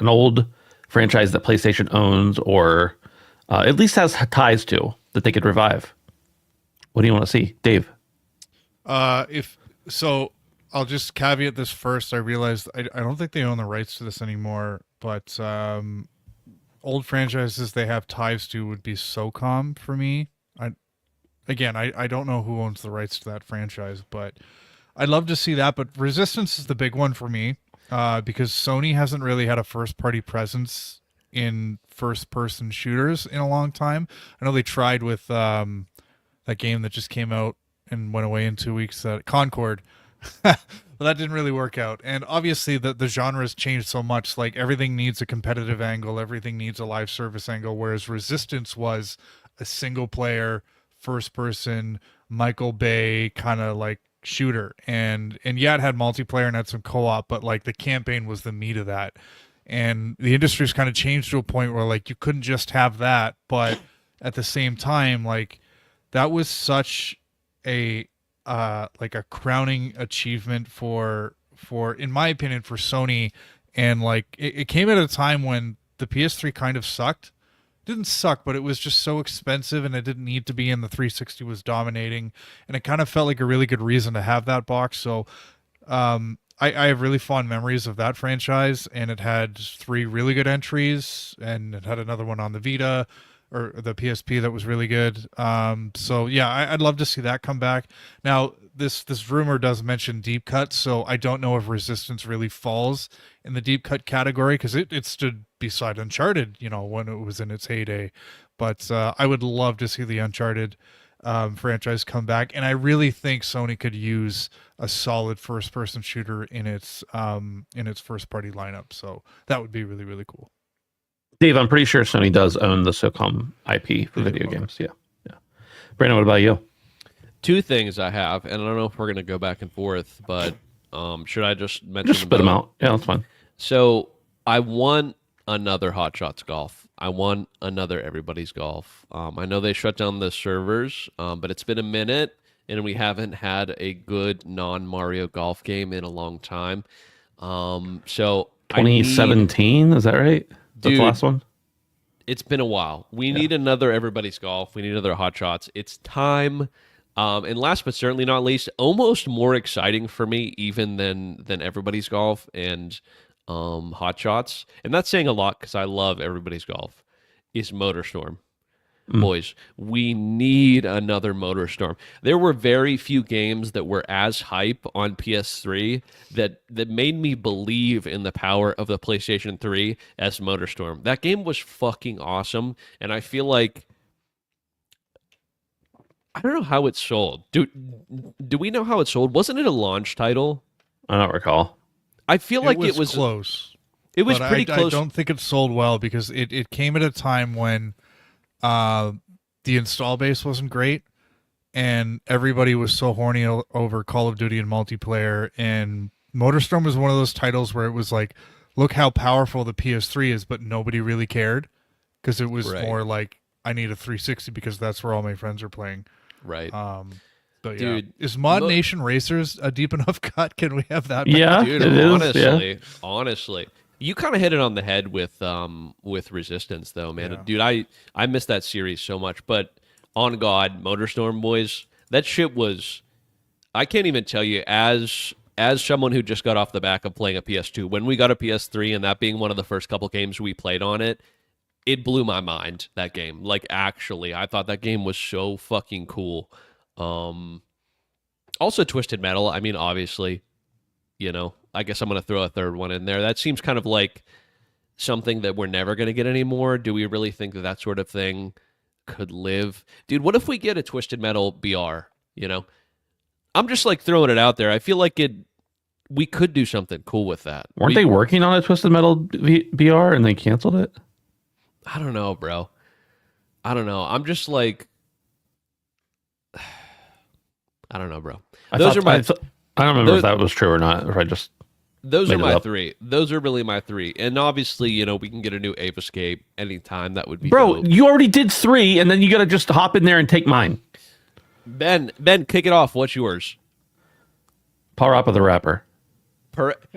PlayStation owns or at least has ties to that they could revive, what do you want to see, Dave? I'll just caveat this first. I realized I don't think they own the rights to this anymore, but old franchises they have ties to would be SOCOM for me. I don't know who owns the rights to that franchise, but I'd love to see that. But Resistance is the big one for me. Because Sony hasn't really had a first-party presence in first-person shooters in a long time. I know they tried with that game that just came out and went away in 2 weeks, Concord. But that didn't really work out. And obviously the genre has changed so much. Like everything needs a competitive angle, everything needs a live service angle, whereas Resistance was a single-player, first-person, Michael Bay kind of like shooter, and yeah, it had multiplayer and had some co-op, but like the campaign was the meat of that. And the industry's kind of changed to a point where like you couldn't just have that, but at the same time, like that was such a like a crowning achievement for in my opinion for Sony. And like it came at a time when the PS3 kind of sucked. Didn't suck, but it was just so expensive and it didn't need to be, and the 360 was dominating, and it kind of felt like a really good reason to have that box. So I have really fond memories of that franchise, and it had 3 really good entries, and it had another one on the Vita or the PSP that was really good. So yeah, I'd love to see that come back. Now this rumor does mention deep cut, so I don't know if Resistance really falls in the deep cut category, because it stood beside Uncharted, when it was in its heyday. But I would love to see the Uncharted franchise come back, and I really think Sony could use a solid first-person shooter in its first-party lineup. So that would be really, really cool. Dave, I'm pretty sure Sony does own the SOCOM IP for video games. Yeah. Brandon, what about you? 2 things I have, and I don't know if we're going to go back and forth, but should I just mention spit them out? Yeah, that's fine. So I want another Hot Shots Golf. I want another Everybody's Golf. I know they shut down the servers, but it's been a minute, and we haven't had a good non-Mario golf game in a long time. So 2017, is that right? That's the last one? It's been a while. We need another Everybody's Golf. We need another Hot Shots. It's time. And last but certainly not least, almost more exciting for me even than Everybody's Golf and Hot Shots. And that's saying a lot because I love Everybody's Golf. Is MotorStorm. Boys, we need another MotorStorm. There were very few games that were as hype on PS3 that made me believe in the power of the PlayStation 3 as MotorStorm. That game was fucking awesome, and I feel like I don't know how it sold. Do we know how it sold? Wasn't it a launch title? I don't recall. I feel like it was close. It was But pretty I close. don't think it sold well because it came at a time when the install base wasn't great, and everybody was so horny over Call of Duty and multiplayer. And Motorstorm was one of those titles where it was like, look how powerful the PS3 is, but nobody really cared because it was Right. more like, I need a 360 because that's where all my friends are playing. Right. But Dude, yeah, is Mod Nation Racers a deep enough cut? Can we have that? Yeah, Dude, it is. honestly, Yeah. honestly, you kind of hit it on the head with Resistance, though, man. Yeah. Dude, I miss that series so much. But on God, Motorstorm boys, that shit was. I can't even tell you as someone who just got off the back of playing a PS2, when we got a PS3 and that being one of the first couple games we played on it, it blew my mind. That game, like, actually, I thought that game was so fucking cool. Also, Twisted Metal. I mean, obviously, I guess I'm going to throw a third one in there. That seems kind of like something that we're never going to get anymore. Do we really think that sort of thing could live? Dude, what if we get a Twisted Metal BR, I'm just like throwing it out there. I feel like we could do something cool with that. Weren't they working on a Twisted Metal VR and they canceled it? I don't know, bro. I don't know. I'm just like, I don't know, bro. I don't remember if that was true or not. If I just those made are it my up. three. Those are really my three. And obviously, we can get a new Ape Escape anytime. That would be Bro, dope. you already did 3, and then you got to just hop in there and take mine. Ben, kick it off. What's yours? Parappa the Rapper.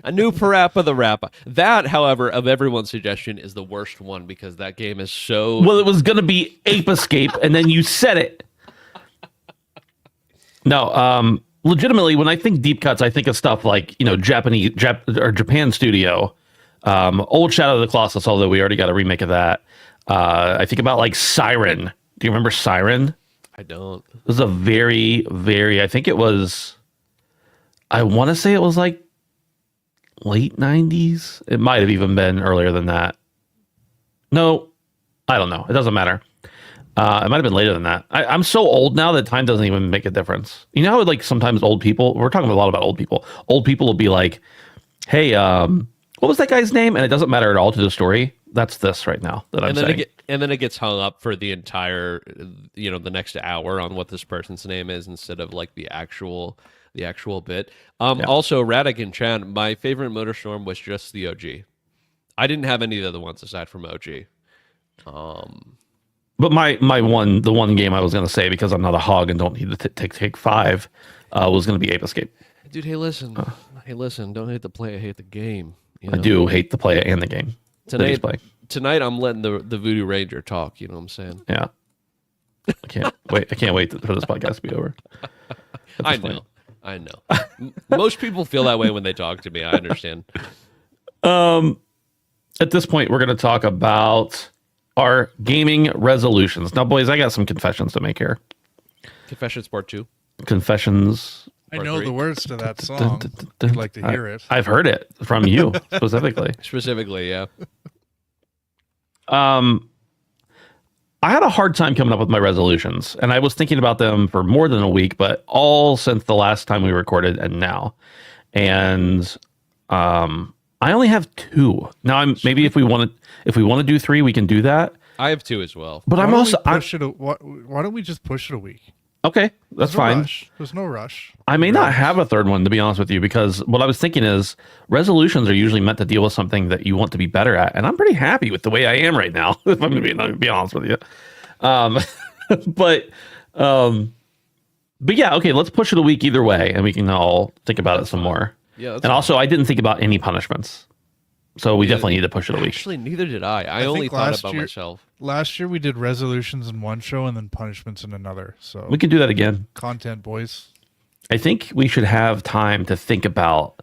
A new Parappa the Rapper. That, however, of everyone's suggestion, is the worst one because that game is so. Well, it was going to be Ape Escape, and then you said it. No, legitimately, when I think deep cuts, I think of stuff like, Japan studio, old Shadow of the Colossus, although we already got a remake of that. I think about like Siren. Do you remember Siren? I don't. It was a very, very, I want to say it was like late 90s. It might have even been earlier than that. No, I don't know. It doesn't matter. It might have been later than that. I'm so old now that time doesn't even make a difference. You know how like sometimes old people, we're talking a lot about old people. Old people will be like, hey, what was that guy's name? And it doesn't matter at all to the story. That's this right now that I'm saying. And then it gets hung up for the entire, the next hour on what this person's name is instead of like the actual bit. Also, Radigan Chan, my favorite Motorstorm was just the OG. I didn't have any of the other ones aside from OG. But the one game I was going to say, because I'm not a hog and don't need to take 5, was going to be Ape Escape. Dude, hey, listen. Don't hate the player, hate the game. I do hate the play and the game. Tonight I'm letting the Voodoo Ranger talk, you know what I'm saying? Yeah. I can't wait for this podcast to be over. I know. Most people feel that way when they talk to me. I understand. At this point, we're going to talk about our gaming resolutions. Now, boys, I got some confessions to make here. Confessions Part 2. Confessions. I Or know 3. the words to that song. I'd like to hear it. I've heard it from you specifically. Specifically, yeah. I had a hard time coming up with my resolutions, and I was thinking about them for more than a week, but all since the last time we recorded and now. And I only have 2. Now, maybe if we want to do 3, we can do that. I have 2 as well. But why don't we just push it a week? Okay, that's fine. There's no rush. I may not have a third one, to be honest with you, because what I was thinking is resolutions are usually meant to deal with something that you want to be better at, and I'm pretty happy with the way I am right now, if I'm going to be honest with you. But yeah, okay, let's push it a week either way, and we can all think about it some more. Yeah, and also, I didn't think about any punishments, so we definitely need to push it a week. Actually, neither did I. I only thought about myself. Last year we did resolutions in one show and then punishments in another. So We can do that again. Content, boys. I think we should have time to think about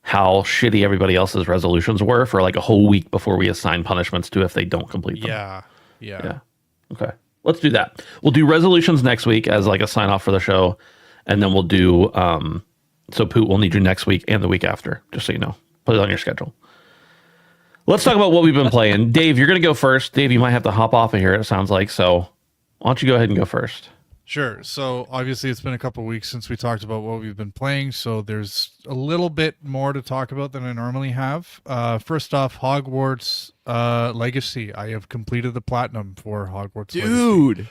how shitty everybody else's resolutions were for like a whole week before we assign punishments to if they don't complete them. Yeah. Okay. Let's do that. We'll do resolutions next week as like a sign off for the show. And then we'll do, so Poot, we'll need you next week and the week after, just so you know. Put it on your schedule. Let's talk about what we've been playing. Dave, you're going to go first. Dave, you might have to hop off of here, it sounds like. So why don't you go ahead and go first? Sure. So obviously it's been a couple weeks since we talked about what we've been playing, so there's a little bit more to talk about than I normally have. First off, Hogwarts Legacy. I have completed the platinum for Hogwarts Legacy. Dude,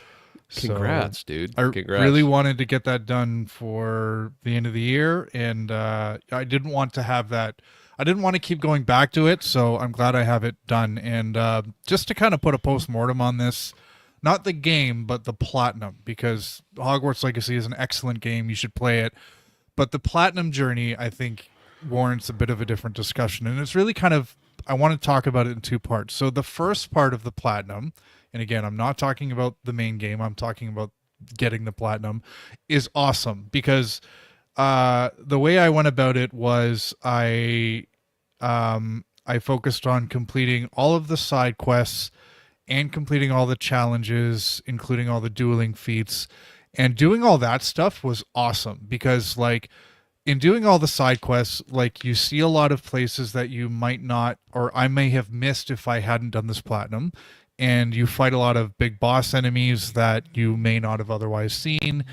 So congrats, dude. I Congrats. really wanted to get that done for the end of the year, and I didn't want to have that. I didn't want to keep going back to it, so I'm glad I have it done. And just to kind of put a post-mortem on this, not the game, but the platinum, because Hogwarts Legacy is an excellent game. You should play it. But the platinum journey, I think, warrants a bit of a different discussion. And it's really kind of, I want to talk about it in two parts. So the first part of the platinum, and again, I'm not talking about the main game, I'm talking about getting the platinum, is awesome because the way I went about it was I focused on completing all of the side quests and completing all the challenges, including all the dueling feats. And doing all that stuff was awesome because, like, in doing all the side quests, like, you see a lot of places that you might not, or I may have missed if I hadn't done this platinum. And you fight a lot of big boss enemies that you may not have otherwise seen.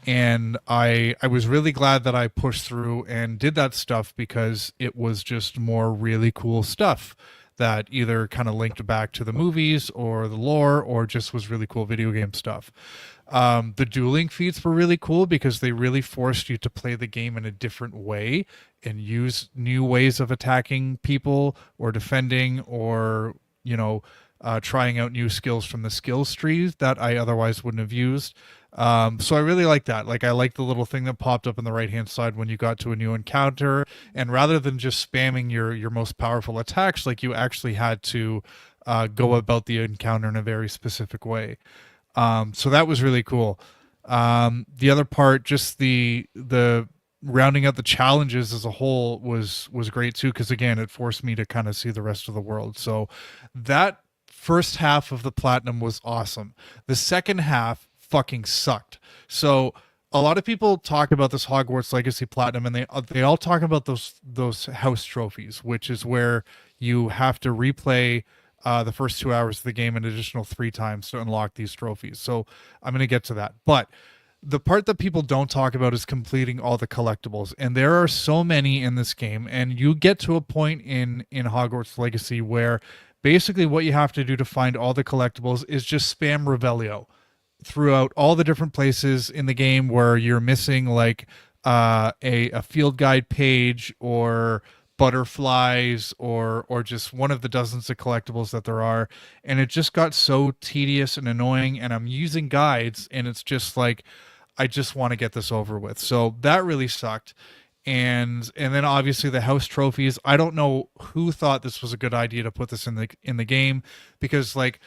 And I was really glad that I pushed through and did that stuff because it was just more really cool stuff that either kind of linked back to the movies or the lore or just was really cool video game stuff. The dueling feats were really cool because they really forced you to play the game in a different way and use new ways of attacking people or defending or, trying out new skills from the skills trees that I otherwise wouldn't have used. So I really like that. Like, I like the little thing that popped up on the right-hand side when you got to a new encounter. And rather than just spamming your most powerful attacks, like, you actually had to go about the encounter in a very specific way. So that was really cool. The other part, just the rounding out the challenges as a whole was great too, because again, it forced me to kind of see the rest of the world. So that first half of the platinum was awesome. The second half fucking sucked. So a lot of people talk about this Hogwarts Legacy platinum, and they all talk about those house trophies, which is where you have to replay the first 2 hours of the game an additional 3 times to unlock these trophies. So I'm going to get to that. But the part that people don't talk about is completing all the collectibles. And there are so many in this game. And you get to a point in Hogwarts Legacy where basically what you have to do to find all the collectibles is just spam Revelio throughout all the different places in the game where you're missing, like a field guide page or butterflies or just one of the dozens of collectibles that there are. And it just got so tedious and annoying, and I'm using guides and it's just like, I just want to get this over with. So that really sucked. And then obviously the house trophies, I don't know who thought this was a good idea to put this in the game, because, like,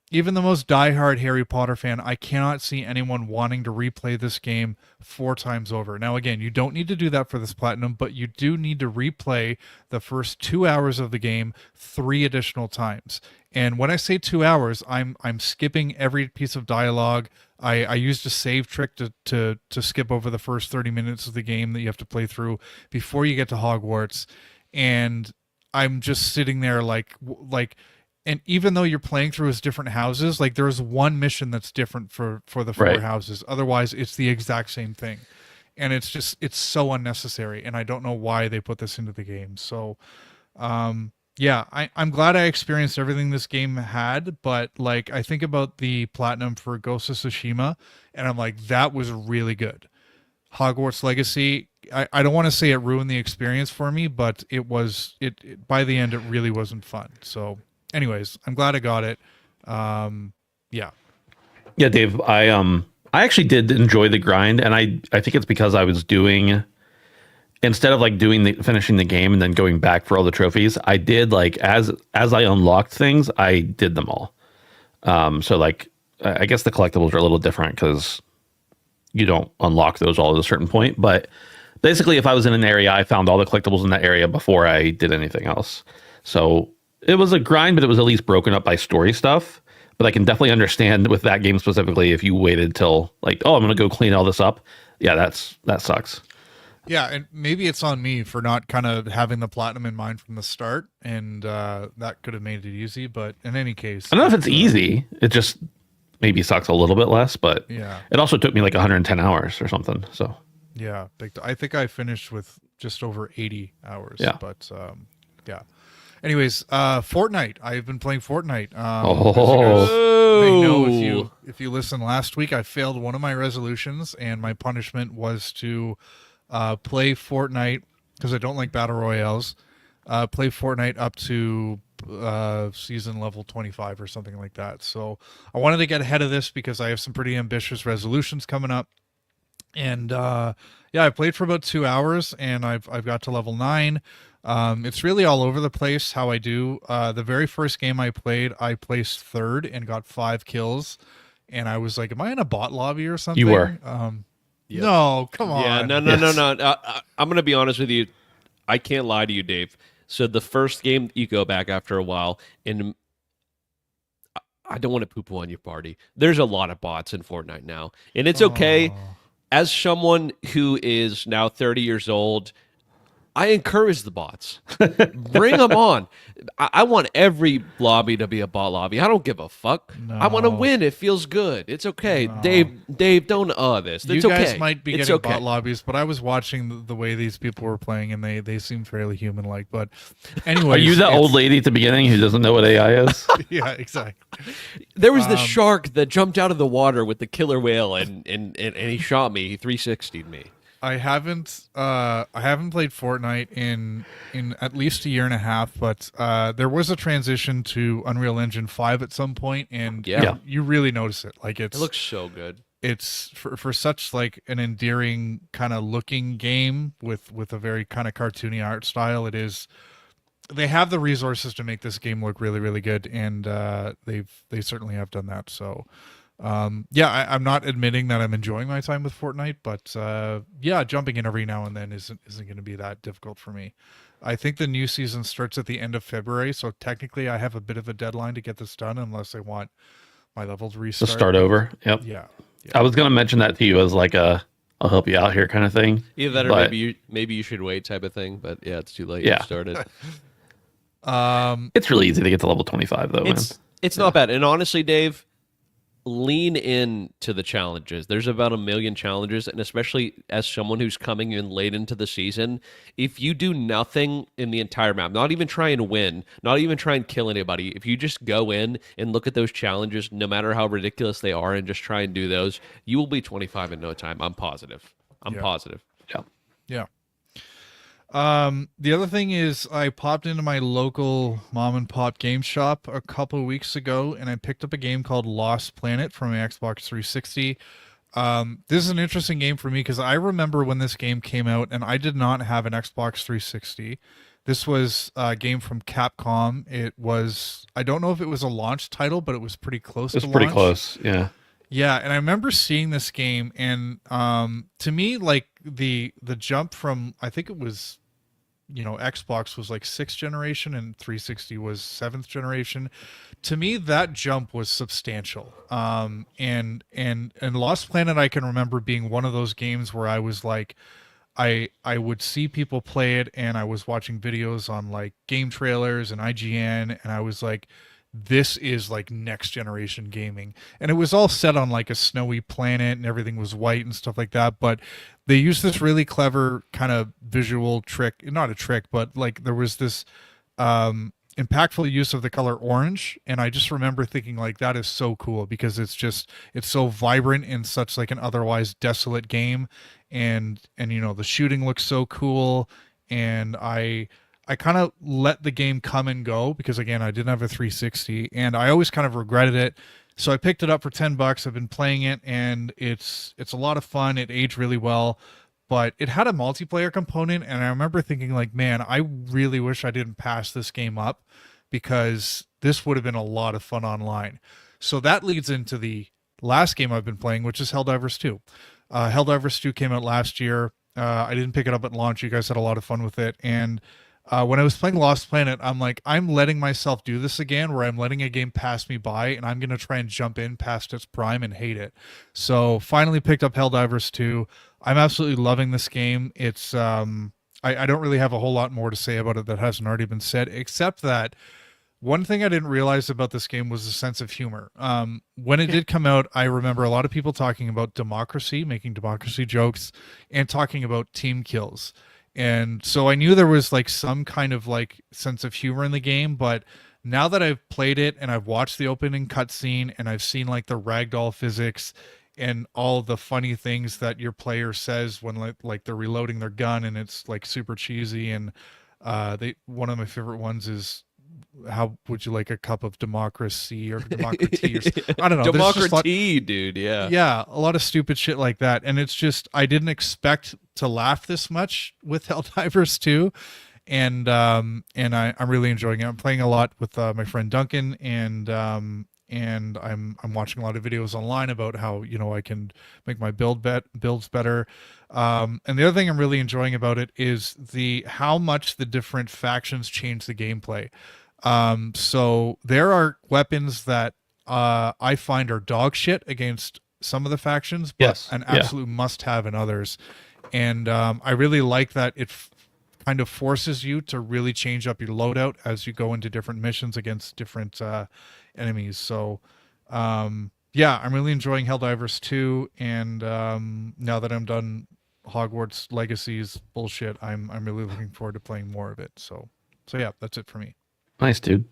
even the most diehard Harry Potter fan, I cannot see anyone wanting to replay this game 4 times over. Now, again, you don't need to do that for this platinum, but you do need to replay the first 2 hours of the game 3 additional times. And when I say 2 hours, I'm skipping every piece of dialogue. I used a save trick to skip over the first 30 minutes of the game that you have to play through before you get to Hogwarts. And I'm just sitting there like, and even though you're playing through as different houses, like, there's one mission that's different for the 4 Right. houses. Otherwise, it's the exact same thing. And it's so unnecessary. And I don't know why they put this into the game. So, yeah, I'm glad I experienced everything this game had. But, like, I think about the platinum for Ghost of Tsushima, and I'm like, that was really good. Hogwarts Legacy, I don't want to say it ruined the experience for me, but it by the end, it really wasn't fun. So anyways, I'm glad I got it. Yeah. Yeah, Dave, I actually did enjoy the grind, and I think it's because I was doing, instead of like finishing the game and then going back for all the trophies, I did, like, as I unlocked things, I did them all. So, like, I guess the collectibles are a little different because you don't unlock those all at a certain point, but basically if I was in an area, I found all the collectibles in that area before I did anything else. So it was a grind, but it was at least broken up by story stuff. But I can definitely understand with that game specifically, if you waited till, like, oh, I'm going to go clean all this up. Yeah, that sucks. Yeah, and maybe it's on me for not kind of having the platinum in mind from the start, and that could have made it easy. But in any case, I don't know if it's easy. It just, maybe sucks a little bit less, but Yeah. it also took me like 110 hours or something. So Yeah. I think I finished with just over 80 hours. Yeah. But yeah. Anyways, Fortnite. I've been playing Fortnite. Oh. May know if you listen last week, I failed one of my resolutions, and my punishment was to play Fortnite because I don't like battle royales. Play Fortnite up to season level 25 or something like that. So I wanted to get ahead of this because I have some pretty ambitious resolutions coming up. And yeah, I played for about 2 hours, and I've got to level 9. It's really all over the place how I do. The very first game I played, I placed third and got 5 kills, and I was like, "Am I in a bot lobby or something?" You were. Yep. No, come on. Yeah, no. I'm going to be honest with you. I can't lie to you, Dave. So the first game, you go back after a while, and I don't want to poo-poo on your party. There's a lot of bots in Fortnite now, and it's okay. As someone who is now 30 years old, I encourage the bots. Bring them on. I want every lobby to be a bot lobby. I don't give a fuck. I want to win. It feels good. It's okay. Dave, don't this. It's You okay. guys might be It's getting okay. bot lobbies, but I was watching the way these people were playing, and they seem fairly human-like. But anyway, Are you that old lady at the beginning who doesn't know what AI is? Yeah, exactly. There was the shark that jumped out of the water with the killer whale, and he shot me. He 360'd me. I haven't played Fortnite in at least a year and a half, but there was a transition to Unreal Engine 5 at some point, and Yeah. you really notice it. Like It looks so good. it's for such like an endearing kind of looking game with a very kind of cartoony art style. It is. They have the resources to make this game look really, really good, and they certainly have done that. So. Yeah, I'm not admitting that I'm enjoying my time with Fortnite, but yeah, jumping in every now and then isn't going to be that difficult for me. I think the new season starts at the end of February, so technically I have a bit of a deadline to get this done, unless I want my level to To restart. start over. Yep. Yeah. I was going to mention that to you as like a I'll help you out here kind of thing. Either that, or But- maybe you should wait type of thing. But yeah, it's too late. Yeah. You started. It's really easy to get to level 25 though, man. It's not bad. And honestly, Dave, lean in to the challenges. There's about 1 million challenges, and especially as someone who's coming in late into the season, if you do nothing in the entire map, not even try and win, not even try and kill anybody, if you just go in and look at those challenges, no matter how ridiculous they are, and just try and do those, you will be 25 in no time. I'm positive. I'm Yeah. positive. Yeah. Yeah. The other thing is I popped into my local mom and pop game shop a couple of weeks ago, and I picked up a game called Lost Planet from my Xbox 360. This is an interesting game for me because I remember when this game came out and I did not have an Xbox 360. This was a game from Capcom. It was, I don't know if it was a launch title, but it was pretty close It's to pretty launch. close. Yeah. Yeah, and I remember seeing this game, and to me, like the jump from, I think it was, Xbox was like 6th generation and 360 was 7th generation. To me, that jump was substantial. And Lost Planet, I can remember being one of those games where I was like, I would see people play it, and I was watching videos on like game trailers and IGN, and I was like, this is like next generation gaming. And it was all set on like a snowy planet and everything was white and stuff like that, but they used this really clever kind of visual trick, not a trick, but like there was this impactful use of the color orange, and I just remember thinking like that is so cool because it's so vibrant in such like an otherwise desolate game, and the shooting looks so cool, and I kind of let the game come and go because, again, I didn't have a 360 and I always kind of regretted it. So I picked it up for $10. I've been playing it, and it's a lot of fun. It aged really well, but it had a multiplayer component, and I remember thinking like, man, I really wish I didn't pass this game up because this would have been a lot of fun online. So that leads into the last game I've been playing, which is Helldivers 2. Helldivers 2 came out last year. I didn't pick it up at launch. You guys had a lot of fun with it, and when I was playing Lost Planet, I'm like, I'm letting myself do this again, where I'm letting a game pass me by, and I'm going to try and jump in past its prime and hate it. So finally picked up Helldivers 2. I'm absolutely loving this game. It's I don't really have a whole lot more to say about it that hasn't already been said, except that One thing I didn't realize about this game was the sense of humor. When it did come out, I remember a lot of people talking about democracy, making democracy jokes, and talking about team kills. And so I knew there was like some kind of like sense of humor in the game, but now that I've played it and I've watched the opening cutscene and I've seen like the ragdoll physics and all the funny things that your player says when like they're reloading their gun and it's like super cheesy, and they one of my favorite ones is, how would you like a cup of democracy or democracy, or I don't know, Democracy, dude. Yeah. yeah, a lot of stupid shit like that. And it's just, I didn't expect to laugh this much with Helldivers 2. And I'm really enjoying it. I'm playing a lot with my friend Duncan, and I'm watching a lot of videos online about how, you know, I can make my builds better. And the other thing I'm really enjoying about it is how much the different factions change the gameplay. So there are weapons that I find are dog shit against some of the factions, but Yes. an absolute must have in others. And I really like that it kind of forces you to really change up your loadout as you go into different missions against different enemies. So yeah, I'm really enjoying Helldivers 2, and now that I'm done Hogwarts Legacy's bullshit, I'm really looking forward to playing more of it. So yeah, that's it for me. Nice, dude.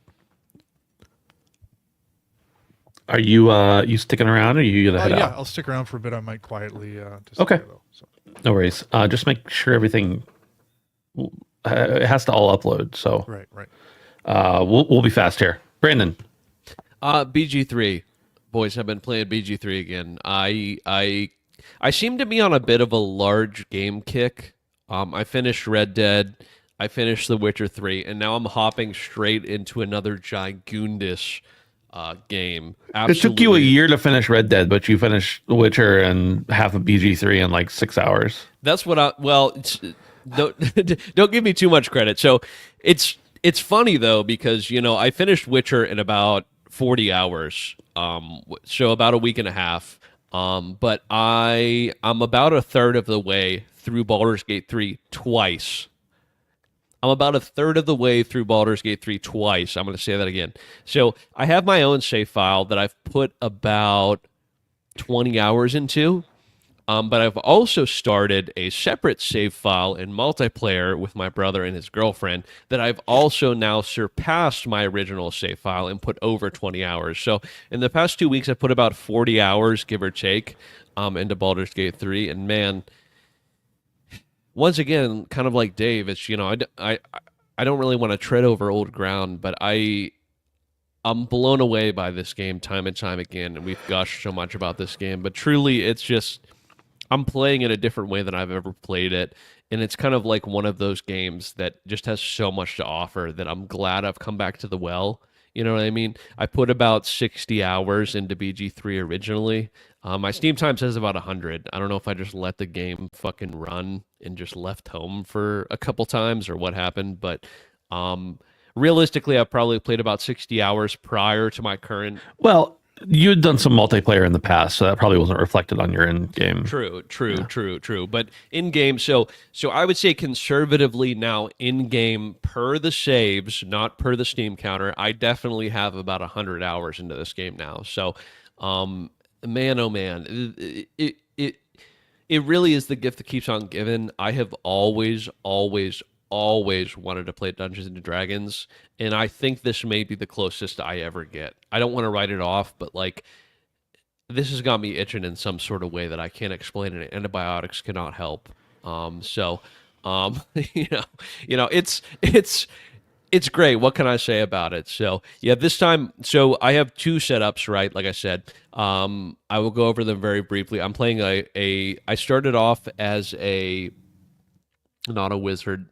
Are you sticking around, or are you gonna head Yeah, out? I'll stick around for a bit. I might quietly Okay. disappear, though. So. No worries. Just make sure everything it has to all upload. So Right. we'll be fast here. Brandon. BG3. Boys, I've been playing BG3 again. I seem to be on a bit of a large game kick. I finished Red Dead. I finished The Witcher 3, and now I'm hopping straight into another gigantish game. Absolutely. It took you a year to finish Red Dead, but you finished The Witcher and half of BG3 in like 6 hours. That's what don't give me too much credit. So it's funny though, because you know I finished Witcher in about 40 hours, so about a week and a half. But I'm about a third of the way through Baldur's Gate 3 twice. I'm about a third of the way through Baldur's Gate 3 twice. I'm going to say that again. So I have my own save file that I've put about 20 hours into. But I've also started a separate save file in multiplayer with my brother and his girlfriend that I've also now surpassed my original save file and put over 20 hours. So in the past 2 weeks, I've put about 40 hours, give or take, into Baldur's Gate 3. And man, once again, kind of like Dave, it's, you know, I don't really want to tread over old ground, but I'm blown away by this game time and time again. And we've gushed so much about this game, but truly it's just, I'm playing it a different way than I've ever played it. And it's kind of like one of those games that just has so much to offer that I'm glad I've come back to the well. You know what I mean? I put about 60 hours into BG3 originally. My Steam time says about 100. I don't know if I just let the game fucking run and just left home for a couple times or what happened, but realistically, I've probably played about 60 hours prior to my current. Well, you had done some multiplayer in the past, so that probably wasn't reflected on your end game. True. But in game, so I would say conservatively now in game per the saves, not per the Steam counter, I definitely have about 100 hours into this game now. So, man, oh man, it really is the gift that keeps on giving. I have always wanted to play Dungeons and Dragons, and I think this may be the closest I ever get. I don't want to write it off, but like this has got me itching in some sort of way that I can't explain, and antibiotics cannot help. You know, it's great. What can I say about it? So yeah, this time, so I have two setups, right? Like I said, I will go over them very briefly. I'm playing I started off as not a wizard.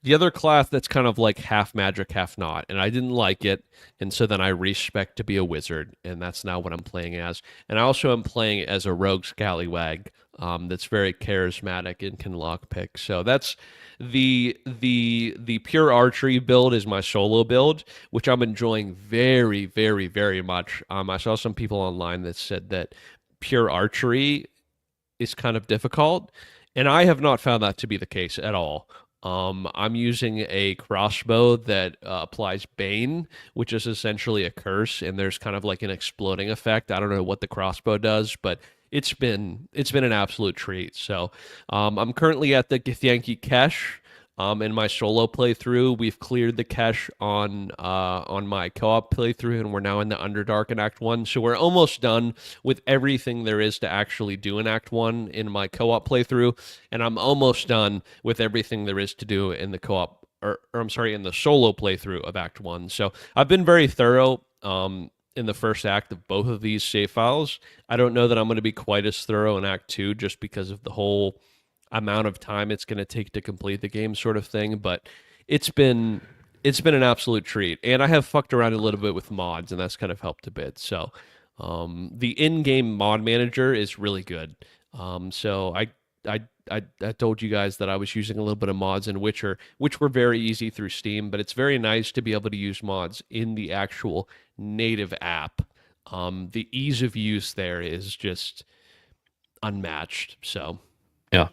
The other class that's kind of like half magic, half not, and I didn't like it, and so then I respec to be a wizard, and that's now what I'm playing as. And I also am playing as a rogue scallywag that's very charismatic and can lockpick. So that's the pure archery build is my solo build, which I'm enjoying very, very, very much. I saw some people online that said that pure archery is kind of difficult, and I have not found that to be the case at all. I'm using a crossbow that applies Bane, which is essentially a curse, and there's kind of like an exploding effect. I don't know what the crossbow does, but it's been an absolute treat. So I'm currently at the Githyanki Cache. In my solo playthrough, we've cleared the cache on my co-op playthrough, and we're now in the Underdark in Act 1. So we're almost done with everything there is to actually do in Act 1 in my co-op playthrough, and I'm almost done with everything there is to do in the co-op, or I'm sorry, in the solo playthrough of Act 1. So I've been very thorough in the first act of both of these save files. I don't know that I'm going to be quite as thorough in Act 2 just because of the whole amount of time it's going to take to complete the game sort of thing, but it's been an absolute treat. And I have fucked around a little bit with mods, and that's kind of helped a bit. So the in-game mod manager is really good. So I told you guys that I was using a little bit of mods in Witcher, which were very easy through Steam, but it's very nice to be able to use mods in the actual native app. The ease of use there is just unmatched. So Yeah.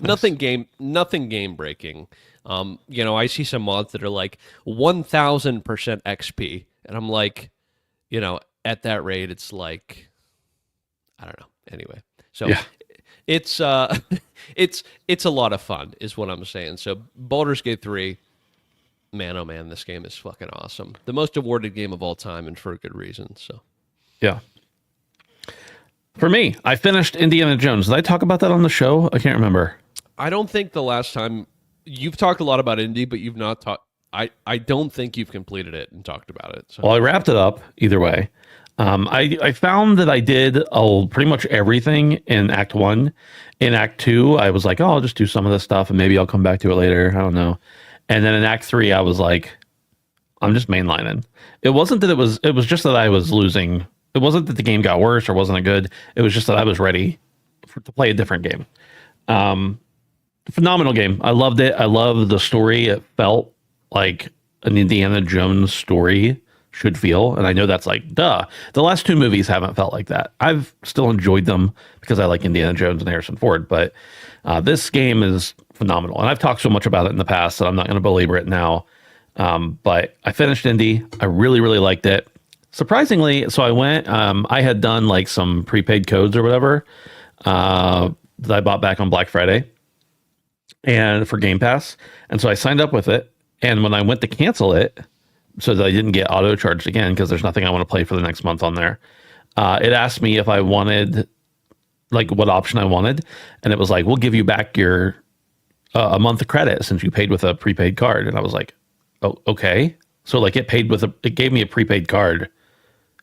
nothing game breaking. I see some mods that are like 1000% XP, and I'm like, at that rate, it's like, I don't know. Anyway, so Yeah. it's it's a lot of fun, is what I'm saying. So Baldur's Gate 3, man, oh man, this game is fucking awesome. The most awarded game of all time, and for a good reason. So Yeah. For me, I finished Indiana Jones. Did I talk about that on the show? I can't remember. I don't think the last time you've talked a lot about Indy, but you've not talked. I don't think you've completed it and talked about it. So. Well, I wrapped it up either way. I found that I did pretty much everything in Act 1. In Act 2, I was like, oh, I'll just do some of this stuff and maybe I'll come back to it later. I don't know. And then in Act 3, I was like, I'm just mainlining. It wasn't that it was just that I was losing. It wasn't that the game got worse or wasn't good. It was just that I was ready to play a different game. Phenomenal game. I loved it. I loved the story. It felt like an Indiana Jones story should feel. And I know that's like, duh. The last two movies haven't felt like that. I've still enjoyed them because I like Indiana Jones and Harrison Ford. But this game is phenomenal. And I've talked so much about it in the past that I'm not going to belabor it now. But I finished Indy. I really, really liked it. Surprisingly, so I went, I had done like some prepaid codes or whatever that I bought back on Black Friday and for Game Pass. And so I signed up with it. And when I went to cancel it, so that I didn't get auto charged again, because there's nothing I want to play for the next month on there, it asked me if I wanted, like, what option I wanted. And it was like, we'll give you back your a month of credit since you paid with a prepaid card. And I was like, oh, okay. So like it gave me a prepaid card,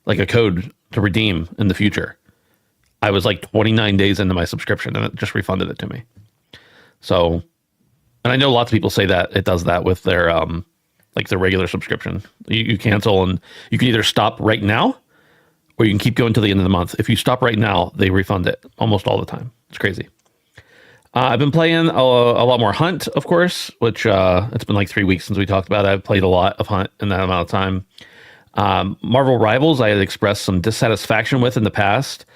like a code to redeem in the future. I was like 29 days into my subscription and it just refunded it to me. So, and I know lots of people say that it does that with their, like their regular subscription. You cancel and you can either stop right now or you can keep going to the end of the month. If you stop right now, they refund it almost all the time. It's crazy. I've been playing a lot more Hunt, of course, which it's been like 3 weeks since we talked about it. I've played a lot of Hunt in that amount of time. Marvel Rivals, I had expressed some dissatisfaction with in the past.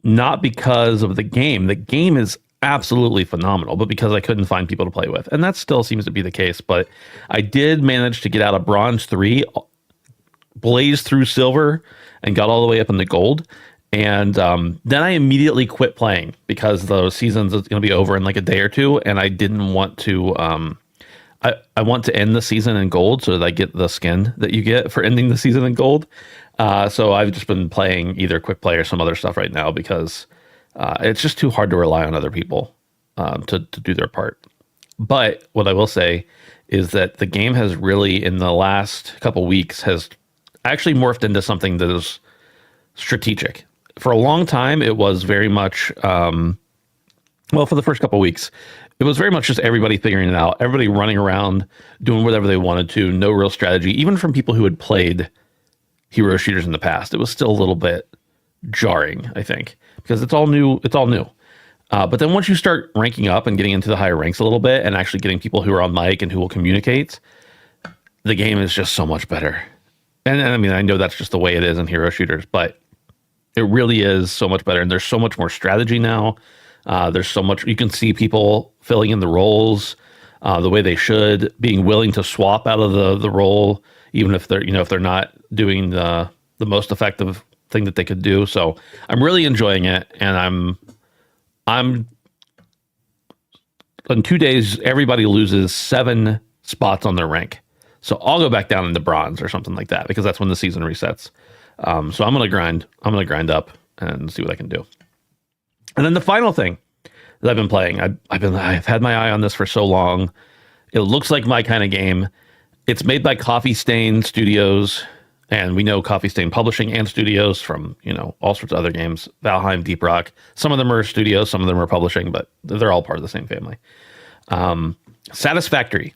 Not because of the game. The game is absolutely phenomenal, but because I couldn't find people to play with. And that still seems to be the case. But I did manage to get out of Bronze 3, blazed through Silver, and got all the way up into Gold. And then I immediately quit playing because the season's going to be over in like a day or two. And I didn't want to... I want to end the season in Gold so that I get the skin that you get for ending the season in Gold. So I've just been playing either Quick Play or some other stuff right now because it's just too hard to rely on other people to do their part. But what I will say is that the game has really, in the last couple weeks, has actually morphed into something that is strategic. For a long time, it was very much, for the first couple weeks, it was very much just everybody figuring it out, everybody running around, doing whatever they wanted to, no real strategy, even from people who had played hero shooters in the past. It was still a little bit jarring, I think, because it's all new. But then once you start ranking up and getting into the higher ranks a little bit and actually getting people who are on mic and who will communicate, the game is just so much better. And I mean, I know that's just the way it is in hero shooters, but it really is so much better. And there's so much more strategy now. There's so much you can see people filling in the roles the way they should, being willing to swap out of the role, even if they're if they're not doing the most effective thing that they could do. So I'm really enjoying it, and I'm in 2 days everybody loses 7 spots on their rank. So I'll go back down into bronze or something like that because that's when the season resets. So I'm gonna grind. I'm gonna grind up and see what I can do. And then the final thing that I've been playing, I've had my eye on this for so long. It looks like my kind of game. It's made by Coffee Stain Studios, and we know Coffee Stain Publishing and Studios from all sorts of other games. Valheim, Deep Rock. Some of them are studios, some of them are publishing, but they're all part of the same family. Satisfactory.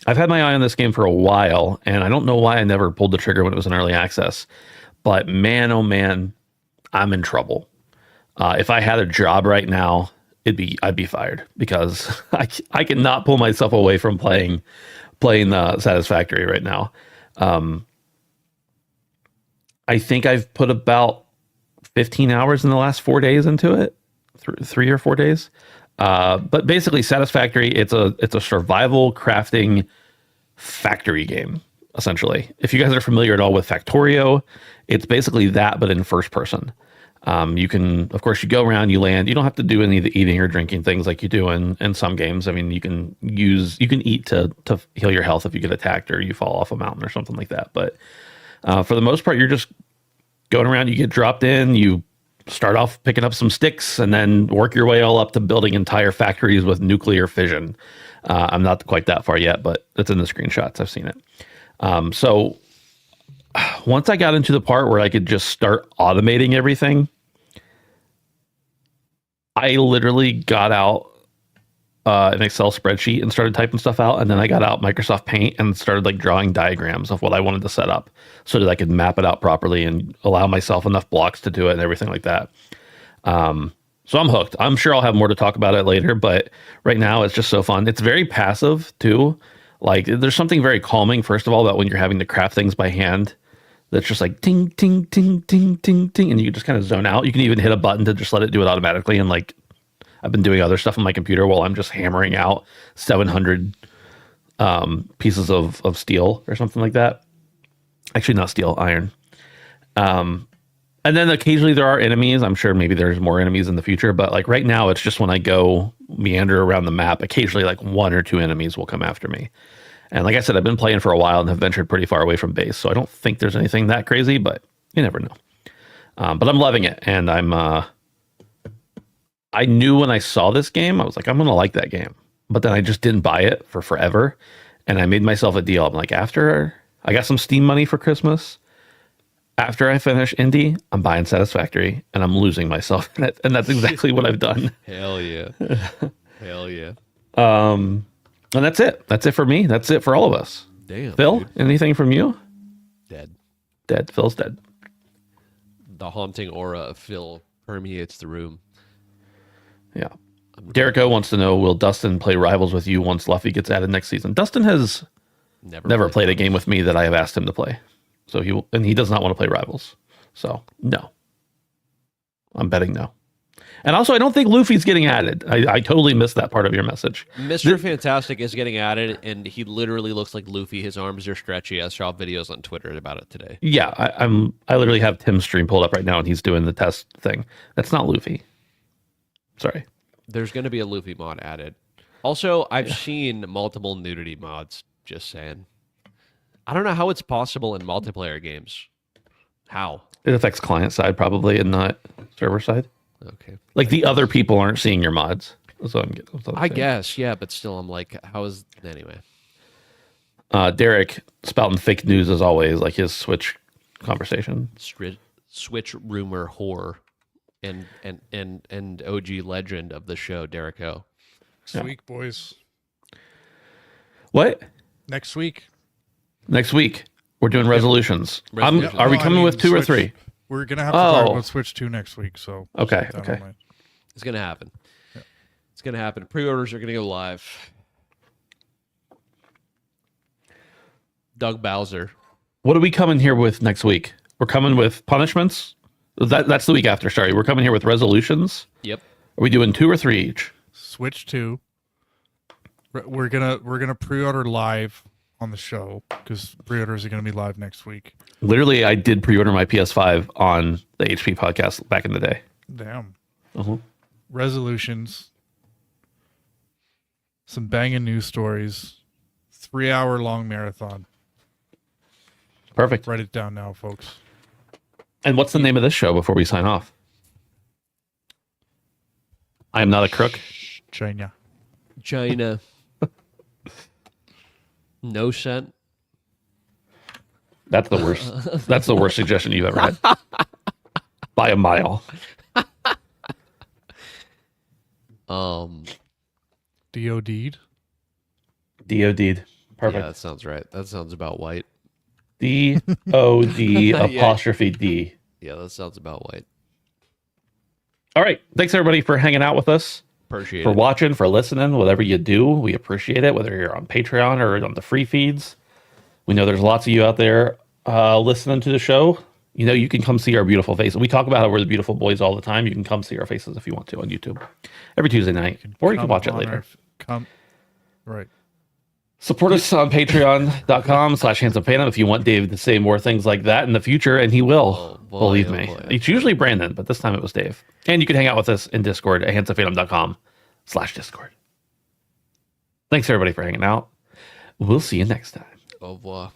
I've had my eye on this game for a while, and I don't know why I never pulled the trigger when it was in early access. But man, oh man, I'm in trouble. If I had a job right now, I'd be fired because I cannot pull myself away from playing Satisfactory right now. I think I've put about 15 hours in the last 4 days into it, 3 or 4 days. But basically, Satisfactory, it's a survival crafting factory game, essentially. If you guys are familiar at all with Factorio, it's basically that, but in first person. You can, of course, you go around, you land. You don't have to do any of the eating or drinking things like you do in some games. I mean, you can eat to heal your health if you get attacked or you fall off a mountain or something like that. But for the most part, you're just going around. You get dropped in. You start off picking up some sticks and then work your way all up to building entire factories with nuclear fission. I'm not quite that far yet, but it's in the screenshots. I've seen it. So once I got into the part where I could just start automating everything, I literally got out an Excel spreadsheet and started typing stuff out. And then I got out Microsoft Paint and started drawing diagrams of what I wanted to set up so that I could map it out properly and allow myself enough blocks to do it and everything like that. So I'm hooked. I'm sure I'll have more to talk about it later, but right now it's just so fun. It's very passive too. There's something very calming, first of all, about when you're having to craft things by hand. That's just ting, ting, ting, ting, ting, ting. And you just kind of zone out. You can even hit a button to just let it do it automatically. And I've been doing other stuff on my computer while I'm just hammering out 700 pieces of steel or something like that. Actually, not steel, iron. And then occasionally there are enemies. I'm sure maybe there's more enemies in the future. But right now, it's just when I go meander around the map, occasionally 1 or 2 enemies will come after me. And like I said, I've been playing for a while and have ventured pretty far away from base. So I don't think there's anything that crazy, but you never know. But I'm loving it. And I knew when I saw this game, I was like, I'm going to like that game. But then I just didn't buy it for forever. And I made myself a deal. I'm like, after I got some Steam money for Christmas, after I finish Indie, I'm buying Satisfactory and I'm losing myself in it. And that's exactly what I've done. Hell yeah. Hell yeah. And that's it. That's it for me. That's it for all of us. Damn. Phil, Dude. anything from you? Dead. Phil's dead. The haunting aura of Phil permeates the room. Yeah. Derek O wants to know, will Dustin play Rivals with you once Luffy gets added next season? Dustin has never played a game with me that I have asked him to play. So he does not want to play Rivals. So no. I'm betting no. And also, I don't think Luffy's getting added. I totally missed that part of your message. Mr. Fantastic is getting added, and he literally looks like Luffy. His arms are stretchy. I saw videos on Twitter about it today. Yeah, I literally have Tim's stream pulled up right now, and he's doing the test thing. That's not Luffy. Sorry. There's going to be a Luffy mod added. Also, I've seen multiple nudity mods, just saying. I don't know how it's possible in multiplayer games. How? It affects client side probably and not server side. Okay. The other people aren't seeing your mods. I guess, yeah, but still, I'm like, how is... Anyway. Derek spouting fake news as always, like his Switch conversation. Switch rumor whore and OG legend of the show, Derek O. Next week, boys. What? Next week. Next week. We're doing resolutions. Are we coming with 2 or 3? We're going to have to talk about Switch 2 next week. So okay. It's going to happen. Yeah. It's going to happen. Pre-orders are going to go live. Doug Bowser. What are we coming here with next week? We're coming with punishments That's the week after. Sorry, we're coming here with resolutions. Yep. Are we doing 2 or 3 each? Switch 2. We're gonna pre-order live on the show because pre-orders are gonna be live next week. Literally, I did pre-order my PS5 on the HP podcast back in the day. Damn. Uh-huh. Resolutions. Some banging news stories. 3-hour long marathon. Perfect. Write it down now, folks. And what's the name of this show before we sign off? I am not a crook. China. No scent. That's the worst. That's the worst suggestion you've ever had. By a mile. DOD'd. DOD'd. Perfect. Yeah, that sounds right. That sounds about white. DOD apostrophe D. Yeah, that sounds about white. All right. Thanks everybody for hanging out with us. Appreciate for it. watching, for listening, whatever you do. We appreciate it, whether you're on Patreon or on the free feeds. We know there's lots of you out there listening to the show. You know, you can come see our beautiful faces. We talk about how we're the beautiful boys all the time. You can come see our faces if you want to on YouTube every Tuesday night, or you can watch it later. Right. Support us on patreon.com/handsomephantom if you want Dave to say more things like that in the future, and he will. Believe me. Boy. It's usually Brandon, but this time it was Dave. And you can hang out with us in Discord at handsomephantom.com/Discord. Thanks everybody for hanging out. We'll see you next time. Au revoir.